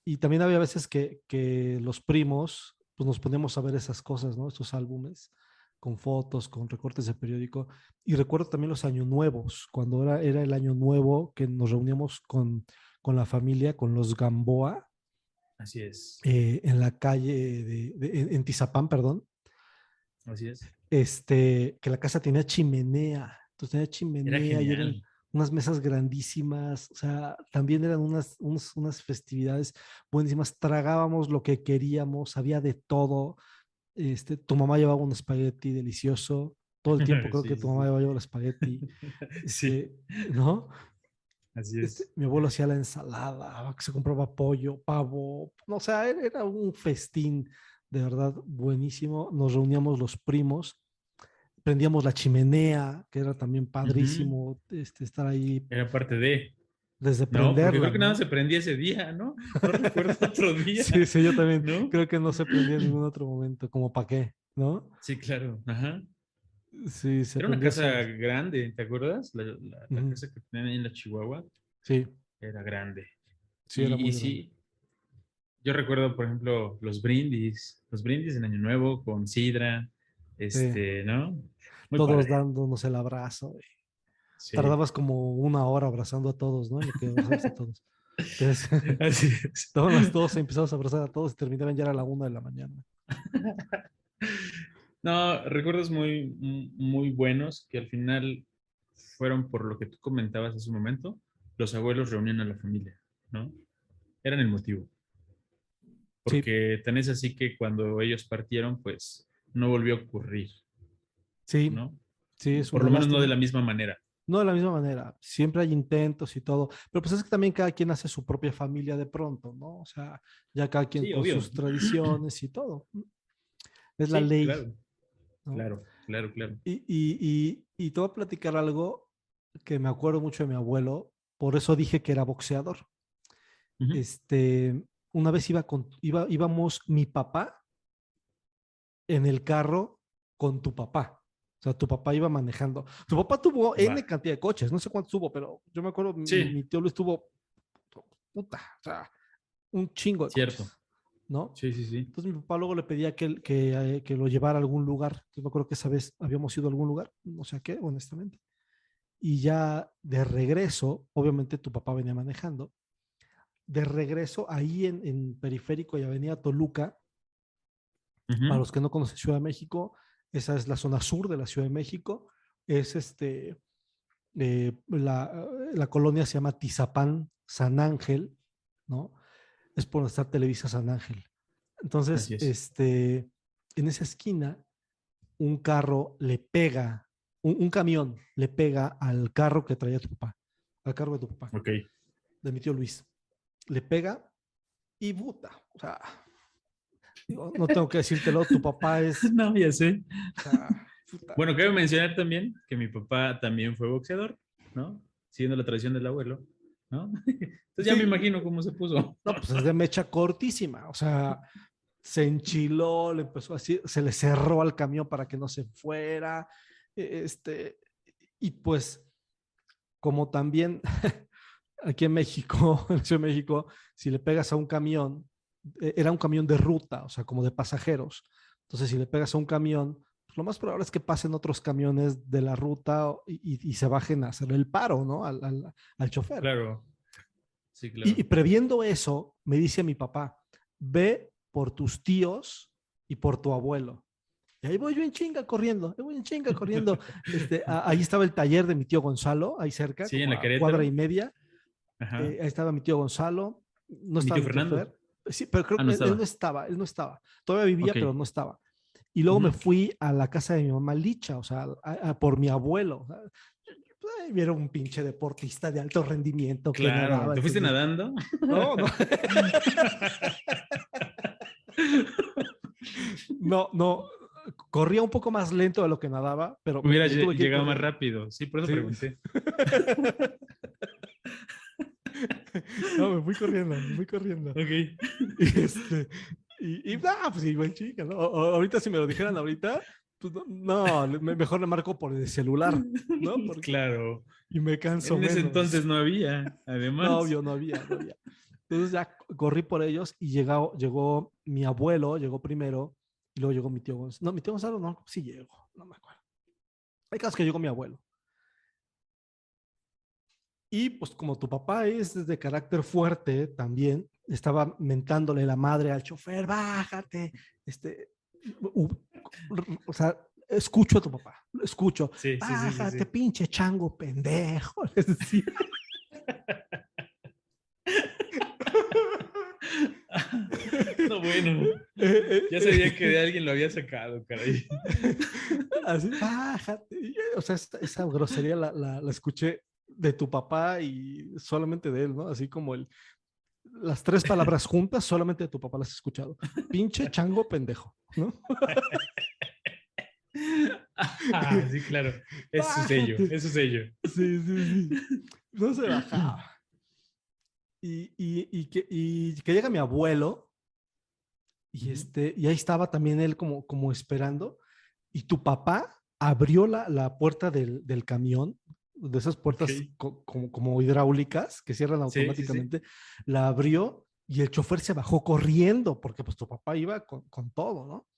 Y también había veces que los primos, pues nos poníamos a ver esas cosas, ¿no? Estos álbumes con fotos, con recortes de periódico. Y recuerdo también los años nuevos, cuando era el año nuevo que nos reuníamos con la familia, con los Gamboa, Así es. en la calle en Tizapán, perdón, Así es. que la casa tenía chimenea, entonces tenía Era chimenea y eran genial. unas mesas grandísimas, o sea, también eran unas festividades buenísimas, tragábamos lo que queríamos, había de todo, tu mamá llevaba un espagueti delicioso, todo el tiempo creo que Sí, tu sí, mamá sí. llevaba el espagueti, Sí, ¿no? así es. Mi abuelo hacía la ensalada, que se compraba pollo, pavo, no, o sea, era un festín de verdad buenísimo, nos reuníamos los primos, prendíamos la chimenea, que era también Ujú. padrísimo estar ahí Era parte de, desde ¿no? Porque creo prenderla, que nada se ¿no? prendía ese día, ¿no? No recuerdo otro día, Sí, sí, yo también ¿no? creo que no se prendía en ningún otro momento, como para qué, ¿no? Sí, claro. Ajá. Sí, se Era una prendía casa solo. grande, ¿te acuerdas? La Ujú. casa que tenían ahí en la Chihuahua Sí, era grande. sí, era Y muy grande. sí, yo recuerdo, por ejemplo, los brindis en Año Nuevo con sidra, Sí, ¿no? Muy todos padre. dándonos el abrazo. Sí, Tardabas como una hora abrazando a todos, ¿no? En lo que abrazabas a todos. Entonces, así es. todos empezamos a abrazar a todos y terminaban ya a la 1 de la mañana. No, recuerdos muy, muy buenos que al final fueron por lo que tú comentabas hace un momento. Los abuelos reunían a la familia, ¿no? Eran el motivo. Sí, Porque tan es así que cuando ellos partieron, pues no volvió a ocurrir, sí, ¿no? sí, es Por una lo menos no de lástima. la misma manera. No de la misma manera, siempre hay intentos y todo, pero pues es que también cada quien hace su propia familia de pronto, ¿no? O sea, ya cada quien Sí, con obvio. sus tradiciones y todo. Es la Sí, ley, claro, ¿no? claro, claro, claro. Y te voy a platicar algo que me acuerdo mucho de mi abuelo, por eso dije que era boxeador. Ujú. Este, una vez íbamos mi papá en el carro con tu papá. O sea, tu papá iba manejando. Tu papá tuvo Va. N cantidad de coches, no sé cuántos tuvo, pero yo me acuerdo, mi Sí, tío Luis tuvo, puta, o sea, un chingo de cierto. coches, ¿no? Sí, sí, sí. Entonces mi papá luego le pedía que lo llevara a algún lugar. Yo me acuerdo que esa vez habíamos ido a algún lugar, no sé a qué, honestamente. Y ya de regreso, obviamente tu papá venía manejando, de regreso ahí en Periférico y Avenida Toluca, para Ujú. los que no conocen Ciudad de México, esa es la zona sur de la Ciudad de México, es la colonia se llama Tizapán San Ángel, ¿no? Es por donde está Televisa San Ángel. Así Entonces, es. en esa esquina, un carro le pega, un camión le pega al carro que traía tu papá, al carro de tu papá, Ok. de mi tío Luis. Le pega y puta, o sea, digo, no tengo que decírtelo, tu papá es, No, ya sé. o sea, puta. Bueno, cabe mencionar también que mi papá también fue boxeador, ¿no? Siguiendo la tradición del abuelo, ¿no? Entonces ya me Sí, imagino cómo se puso. no, pues es de mecha cortísima, o sea, se enchiló, le empezó así, se le cerró al camión para que no se fuera, este, y pues como también aquí en México, en Ciudad de México, si le pegas a un camión, era un camión de ruta, o sea, como de pasajeros. Entonces, si le pegas a un camión, pues lo más probable es que pasen otros camiones de la ruta y se bajen a hacer el paro, ¿no? Al chofer. Claro, sí, Y claro. previendo eso, me dice mi papá, ve por tus tíos y por tu abuelo. Y ahí voy yo en chinga corriendo, ahí voy en chinga corriendo. Ahí estaba el taller de mi tío Gonzalo, ahí cerca, Sí, en como la a cuadra y Querétaro. media. Ajá. Ahí estaba mi tío Gonzalo, no Mi estaba tío mi tío Fernando. Fer. Sí, pero creo Ah, que no él no estaba. estaba, él no estaba. Todavía vivía, Ok. pero no estaba. Y luego me Ujú. fui a la casa de mi mamá Licha, o sea, por mi abuelo. O sea, era un pinche deportista de alto rendimiento que Claro. nadaba. ¿Te fuiste Entonces, nadando? no, no, no, no. Corría un poco más lento de lo que nadaba, pero Hubieras me tuve que ir llegado más corriendo. rápido. Sí, por eso Sí. pregunté. No, me fui corriendo, me fui corriendo. Ok. Y pues igual chica, ¿no? Ahorita si me lo dijeran ahorita, pues no, mejor le marco por el celular, ¿no? Porque, Claro. y me canso En ese entonces menos. no había, No, además. obvio, no había, no había. Entonces ya corrí por ellos y llegó mi abuelo, llegó primero, y luego llegó mi tío Gonzalo. No, mi tío Gonzalo no, sí llegó, no me acuerdo. Hay casos que llegó mi abuelo. Y pues como tu papá es de carácter fuerte también, estaba mentándole la madre al chofer, bájate, u- o sea, escucho a tu papá, lo escucho, Sí, sí, sí, sí, bájate, sí. pinche chango pendejo, les decía. No, bueno. Eh, Ya eh, sabía que de alguien lo había sacado, caray. Así, bájate. O sea, esa grosería la escuché de tu papá y solamente de él, ¿no? Así como las tres palabras juntas, solamente de tu papá las he escuchado. Pinche chango pendejo, ¿no? Ah, sí, claro. Es su sello, Bájate. es su sello. Sí, sí, sí. No se bajaba. Y que llega mi abuelo Ujú. y ahí estaba también él como esperando y tu papá abrió la puerta del camión, de esas Ok. puertas como hidráulicas que cierran Sí, sí, sí. automáticamente, la abrió y el chofer se bajó corriendo porque pues tu papá iba con todo, ¿no?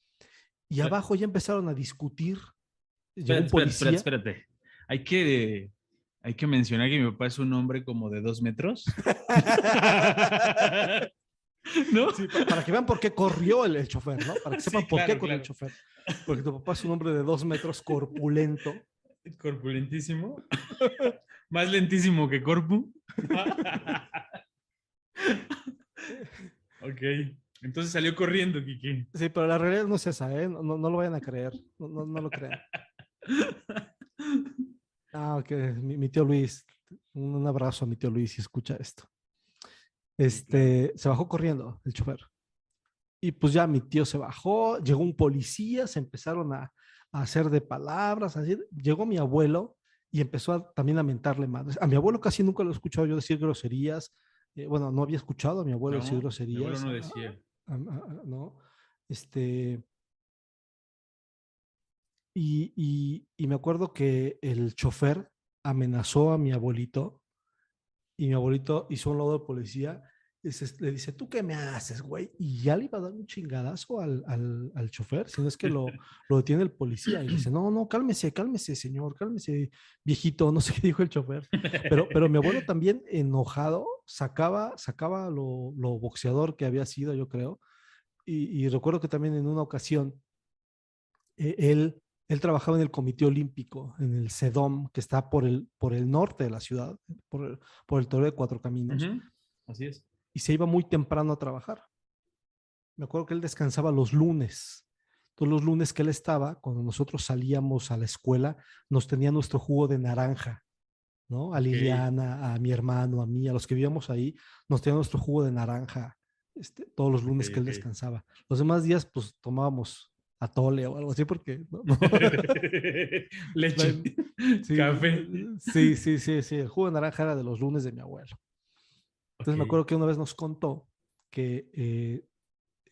Y Espera- abajo ya empezaron a discutir, llegó Espérate, un espérate, espérate, policía. espérate. Hay que mencionar que mi papá es un hombre como de 2 metros. ¿No? Sí, para que vean por qué corrió el chofer, ¿no? Para que sepan Sí, por qué claro, corrió el claro. chofer. Porque tu papá es un hombre de 2 metros, corpulento. Corpulentísimo. Más lentísimo que Corpu. Ok. Entonces salió corriendo, Kiki. Sí, pero la realidad no es esa, ¿eh? No lo vayan a creer. No lo crean. Ah, ok. Mi tío Luis. Un abrazo a mi tío Luis si escucha esto. Sí, claro. Se bajó corriendo el chofer. Y pues ya mi tío se bajó, llegó un policía, se empezaron a hacer de palabras, así. Llegó mi abuelo y empezó también a mentarle madres. A mi abuelo casi nunca lo he escuchado yo decir groserías. Bueno, no había escuchado a mi abuelo decir No, mi abuelo groserías. no decía. No. Este, y me acuerdo que el chofer amenazó a mi abuelito y mi abuelito hizo un lado de policía y le dice, ¿tú qué me haces, güey? Y ya le iba a dar un chingadazo al chofer, si no es que lo detiene el policía y le dice, no, cálmese, señor, cálmese, viejito, no sé qué dijo el chofer. Pero mi abuelo también enojado sacaba lo boxeador que había sido, yo creo. Y recuerdo que también en una ocasión él trabajaba en el Comité Olímpico, en el CEDOM, que está por el norte de la ciudad, por el Toreo de Cuatro Caminos, Ujú. Así es. y se iba muy temprano a trabajar. Me acuerdo que él descansaba los lunes. Todos los lunes que él estaba, cuando nosotros salíamos a la escuela, nos tenía nuestro jugo de naranja, ¿no? A Ok. Liliana, a mi hermano, a mí, a los que vivíamos ahí, nos tenía nuestro jugo de naranja todos los Ok, lunes que él ok. descansaba. Los demás días, pues tomábamos atole o algo así, porque no. Leche. Sí, Café. sí. El jugo de naranja era de los lunes de mi abuelo. Ok. Entonces me acuerdo que una vez nos contó que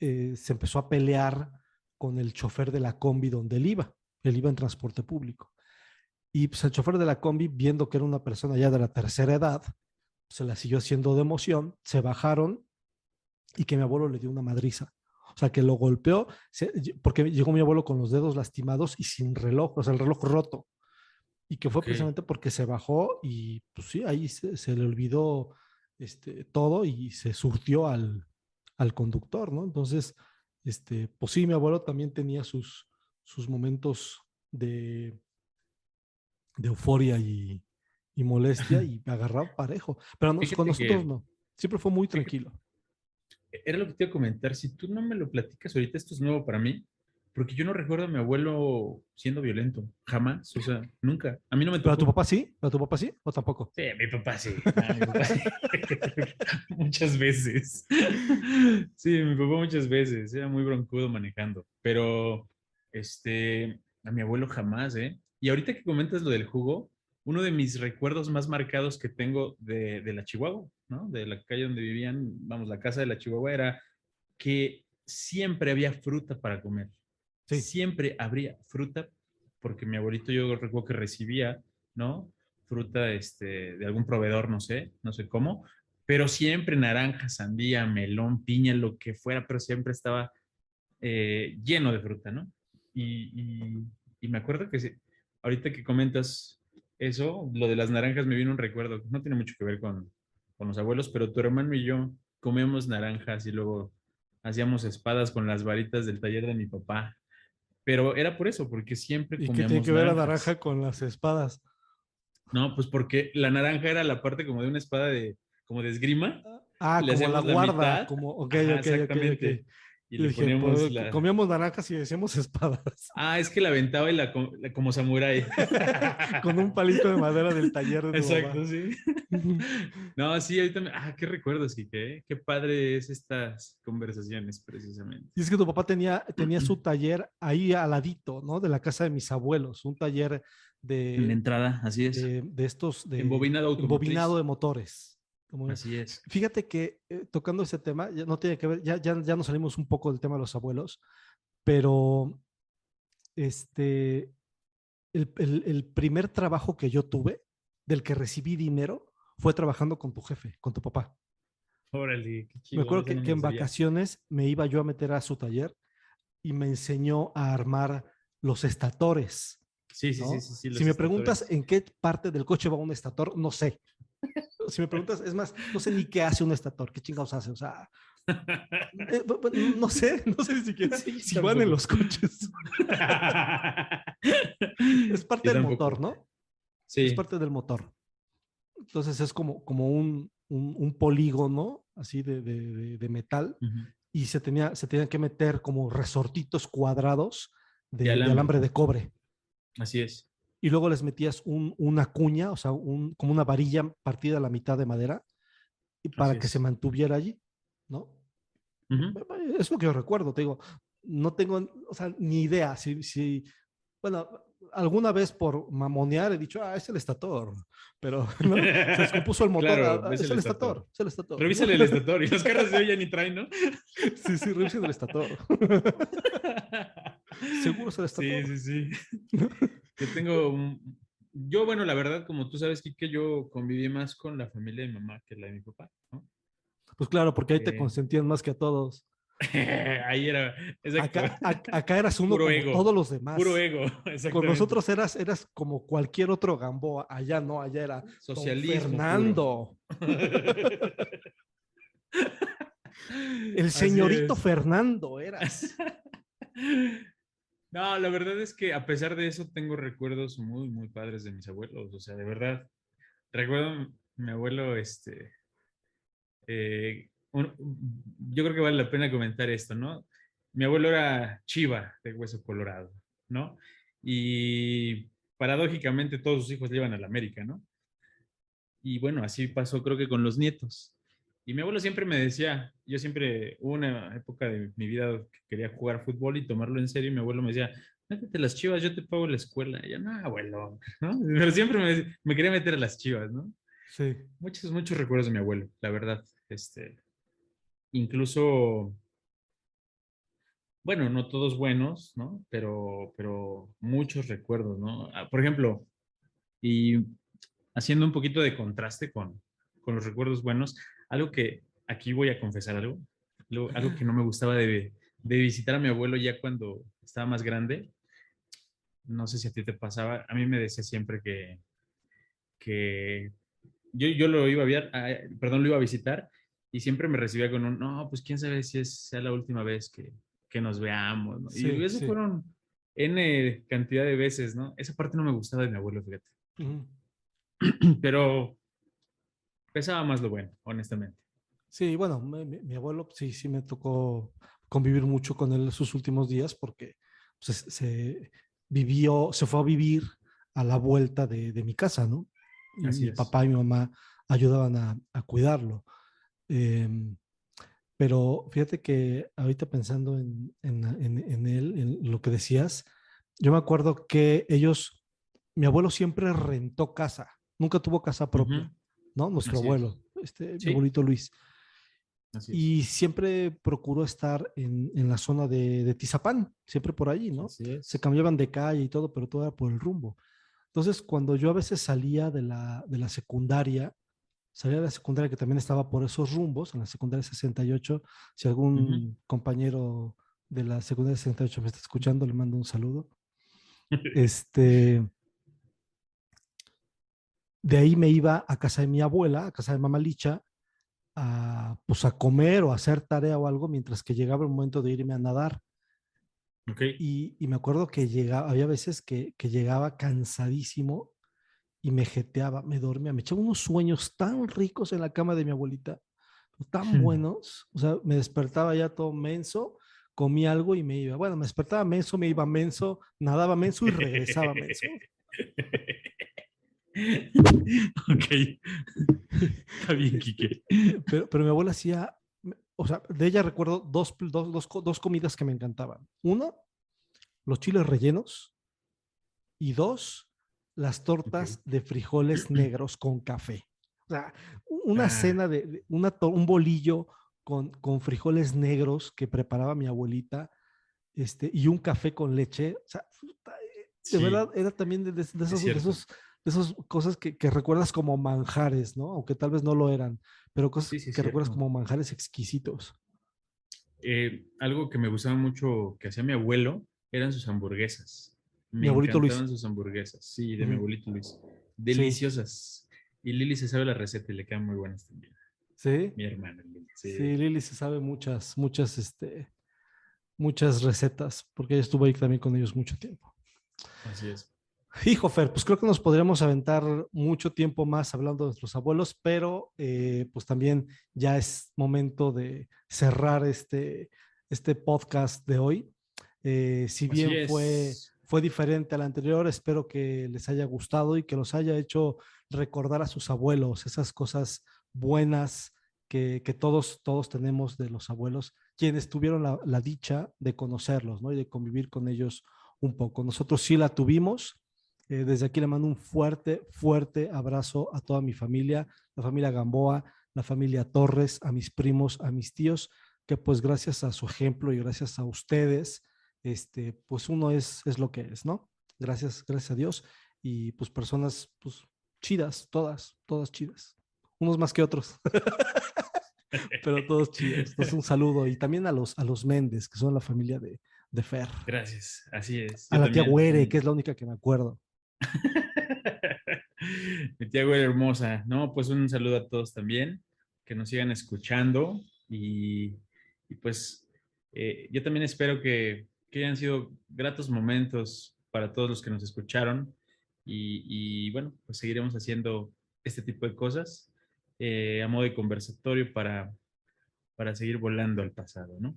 se empezó a pelear con el chofer de la combi donde él iba. Él iba en transporte público. Y pues el chofer de la combi, viendo que era una persona ya de la tercera edad, se la siguió haciendo de emoción, se bajaron y que mi abuelo le dio una madriza. O sea, que lo golpeó, porque llegó mi abuelo con los dedos lastimados y sin reloj, o sea, el reloj roto. Y que fue Ok. precisamente porque se bajó y pues sí, ahí se le olvidó todo y se surtió al conductor, ¿no? Entonces, pues sí, mi abuelo también tenía sus momentos de euforia y molestia y agarraba parejo. Pero con Fíjate nosotros que, no. Siempre fue muy fíjate, tranquilo. era lo que te iba a comentar. Si tú no me lo platicas ahorita, esto es nuevo para mí, porque yo no recuerdo a mi abuelo siendo violento. Jamás. O sea, nunca. A mí no me ¿Pero a tu tocó. papá sí? ¿Pero a tu papá sí? ¿O tampoco? Sí, mi papá sí. Ah, mi papá sí. Muchas veces. Sí, mi papá muchas veces. Era muy broncudo manejando. Pero, a mi abuelo jamás, ¿eh? Y ahorita que comentas lo del jugo, uno de mis recuerdos más marcados que tengo de la Chihuahua, ¿no? De la calle donde vivían, vamos, la casa de la Chihuahua, era que siempre había fruta para comer. Sí. Siempre habría fruta, porque mi abuelito yo recuerdo que recibía, ¿no? Fruta de algún proveedor, no sé cómo, pero siempre naranja, sandía, melón, piña, lo que fuera, pero siempre estaba lleno de fruta, ¿no? Y me acuerdo que ahorita que comentas eso, lo de las naranjas me vino un recuerdo, no tiene mucho que ver con los abuelos, pero tu hermano y yo comíamos naranjas y luego hacíamos espadas con las varitas del taller de mi papá. Pero era por eso, porque siempre ¿Y qué tiene comíamos que ver la naranjas. naranja con las espadas? No, pues porque la naranja era la parte como de una espada como de esgrima. Ah, Le como la hacíamos la guarda, mitad. como, ok, Ajá, ok. exactamente. Y Yo le dije, poníamos pues, la... comíamos naranjas y decíamos espadas, Ah, es que la aventaba y como samurái. con un palito de madera del taller de tu mamá. Exacto, sí. No, sí, ahorita qué recuerdos, Kike. Qué padre es estas conversaciones, precisamente. Y es que tu papá tenía su taller ahí al ladito, ¿no? De la casa de mis abuelos, un taller En la de, entrada, así es. de estos, de Embobinado embobinado automotriz. de motores. Así es. Fíjate que tocando ese tema, ya no tiene que ver, ya nos salimos un poco del tema de los abuelos, pero este, el primer trabajo que yo tuve, del que recibí dinero, fue trabajando con tu jefe, con tu papá. Órale, qué Me chingón, acuerdo esa no que me la en sabía. vacaciones me iba yo a meter a su taller y me enseñó a armar los estatores, Sí, sí, sí, ¿no? sí, sí, Si los me preguntas estatorés. en qué parte del coche va un estator, no sé. Si me preguntas, es más, no sé ni qué hace un estator, qué chingados hace, o sea, No sé ni siquiera Sí, si van en tampoco. los coches. Es parte Yo del tampoco. motor, ¿no? Es Sí. parte del motor. Entonces es como un polígono así de metal Ujú. y se tenían que meter como resortitos cuadrados De de alambre. alambre de cobre. Así es. Y luego les metías una cuña, o sea, como una varilla partida a la mitad de madera y Así para que se es. mantuviera allí, ¿no? Ujú. Es lo que yo recuerdo, te digo, no tengo, o sea, ni idea bueno, alguna vez por mamonear he dicho, es el estator, pero no, se descompuso el motor, Claro, ves es el el estator. estator, es el estator. Revísale el estator y los carros de hoy ya ni traen, ¿no? Sí, sí, revisen el estator. Seguro es el Sí, estator. sí, sí. Yo tengo yo, bueno, la verdad, como tú sabes, que yo conviví más con la familia de mi mamá que la de mi papá, ¿no? Pues claro, porque ahí te Eh, consentían más que a todos. ahí era, exacto, Acá eras uno puro como todos ego, los puro demás. ego, Con exactamente. nosotros eras como cualquier otro Gamboa. Allá no, allá era Don Socialismo puro. Fernando. El Así señorito es. Fernando eras. No, la verdad es que a pesar de eso tengo recuerdos muy, muy padres de mis abuelos. O sea, de verdad, recuerdo mi abuelo, yo creo que vale la pena comentar esto, ¿no? Mi abuelo era Chiva de Hueso Colorado, ¿no? Y paradójicamente todos sus hijos le iban a la América, ¿no? Y bueno, así pasó creo que con los nietos. Y mi abuelo siempre me decía, yo siempre, hubo una época de mi vida que quería jugar fútbol y tomarlo en serio, y mi abuelo me decía, métete a las Chivas, yo te pago la escuela. Y yo, no, abuelo, ¿no? Pero siempre me quería meter a las Chivas, ¿no? Sí. Muchos, muchos recuerdos de mi abuelo, la verdad. Incluso, bueno, no todos buenos, ¿no? Pero muchos recuerdos, ¿no? Por ejemplo, y haciendo un poquito de contraste con los recuerdos buenos, algo que aquí voy a confesar algo que no me gustaba de visitar a mi abuelo ya cuando estaba más grande, no sé si a ti te pasaba, a mí me decía siempre que yo lo iba a ver, perdón, lo iba a visitar y siempre me recibía con un, no, pues quién sabe si sea la última vez que nos veamos, ¿no? Y Sí, eso sí. fueron N cantidad de veces, ¿no? Esa parte no me gustaba de mi abuelo, fíjate. Ujú. Pero pesaba más lo bueno, honestamente. Sí, bueno, mi abuelo sí, sí me tocó convivir mucho con él sus últimos días porque pues, se fue a vivir a la vuelta de mi casa, ¿no? Y Así mi es. papá y mi mamá ayudaban a cuidarlo. Em, pero fíjate que ahorita pensando en él, en lo que decías, yo me acuerdo que mi abuelo siempre rentó casa, nunca tuvo casa propia, Ujú. ¿no? Nuestro Así es. abuelo, mi Sí, abuelito Luis. así es. Y siempre procuró estar en la zona de Tizapán, siempre por ahí, ¿no? Así Se es. cambiaban de calle y todo, pero todo era por el rumbo. Entonces, cuando yo a veces salía de la secundaria que también estaba por esos rumbos, en la secundaria 68, si Ujú. algún compañero de la secundaria 68 me está escuchando, le mando un saludo. Este, de ahí me iba a casa de mi abuela, a casa de mamá Licha, pues a comer o a hacer tarea o algo, mientras que llegaba el momento de irme a nadar. Ok. Y me acuerdo que había veces que llegaba cansadísimo y me jeteaba, me dormía, me echaba unos sueños tan ricos en la cama de mi abuelita, tan buenos, o sea, me despertaba ya todo menso, comía algo y me iba. Bueno, me despertaba menso, me iba menso, nadaba menso y regresaba menso. Ok. Está bien, Quique. Pero mi abuela hacía, o sea, de ella recuerdo dos comidas que me encantaban. Una, los chiles rellenos y dos, las Ok. tortas de frijoles negros con café. O sea, una Ah, cena un bolillo con frijoles negros que preparaba mi abuelita, y un café con leche. O sea, de verdad sí, era también de es esos, de cierto. esos, de esas cosas que recuerdas como manjares, ¿no? Aunque tal vez no lo eran, pero cosas Sí, sí, es que recuerdas cierto. como manjares exquisitos. Algo que me gustaba mucho que hacía mi abuelo eran sus hamburguesas. Mi Me abuelito Luis. encantaban sus hamburguesas. Sí, de mi Ujú. abuelito Luis. Sí, Deliciosas. Y Lili se sabe la receta y le quedan muy buenas también. ¿Sí? Mi hermana Lili. Sí, Sí, Lili se sabe muchas recetas, porque ella estuvo ahí también con ellos mucho tiempo. así es. Hijo, Fer, pues creo que nos podríamos aventar mucho tiempo más hablando de nuestros abuelos, pero pues también ya es momento de cerrar este podcast de hoy. Si Así bien fue, es. fue diferente al anterior, espero que les haya gustado y que los haya hecho recordar a sus abuelos, esas cosas buenas que todos tenemos de los abuelos, quienes tuvieron la dicha de conocerlos, ¿no? Y de convivir con ellos un poco. Nosotros sí la tuvimos. Desde aquí le mando un fuerte, fuerte abrazo a toda mi familia, la familia Gamboa, la familia Torres, a mis primos, a mis tíos, que pues gracias a su ejemplo y gracias a ustedes, pues uno es lo que es, ¿no? Gracias a Dios y pues personas pues chidas, todas chidas. Unos más que otros, pero todos chidos. Entonces un saludo y también a los Méndez, que son la familia de Fer. Gracias, así es. A Yo la tía también. Güere, que es la única que me acuerdo. Mi tía güey hermosa. No, pues un saludo a todos también, que nos sigan escuchando y pues yo también espero que hayan sido gratos momentos para todos los que nos escucharon y bueno, pues seguiremos haciendo este tipo de cosas a modo de conversatorio para seguir volando al pasado, ¿no?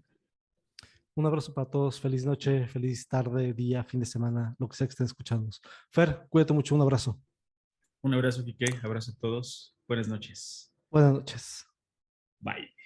Un abrazo para todos. Feliz noche, feliz tarde, día, fin de semana, lo que sea que estén escuchando. Fer, cuídate mucho. Un abrazo. Un abrazo, Quique. Abrazo a todos. Buenas noches. Buenas noches. Bye.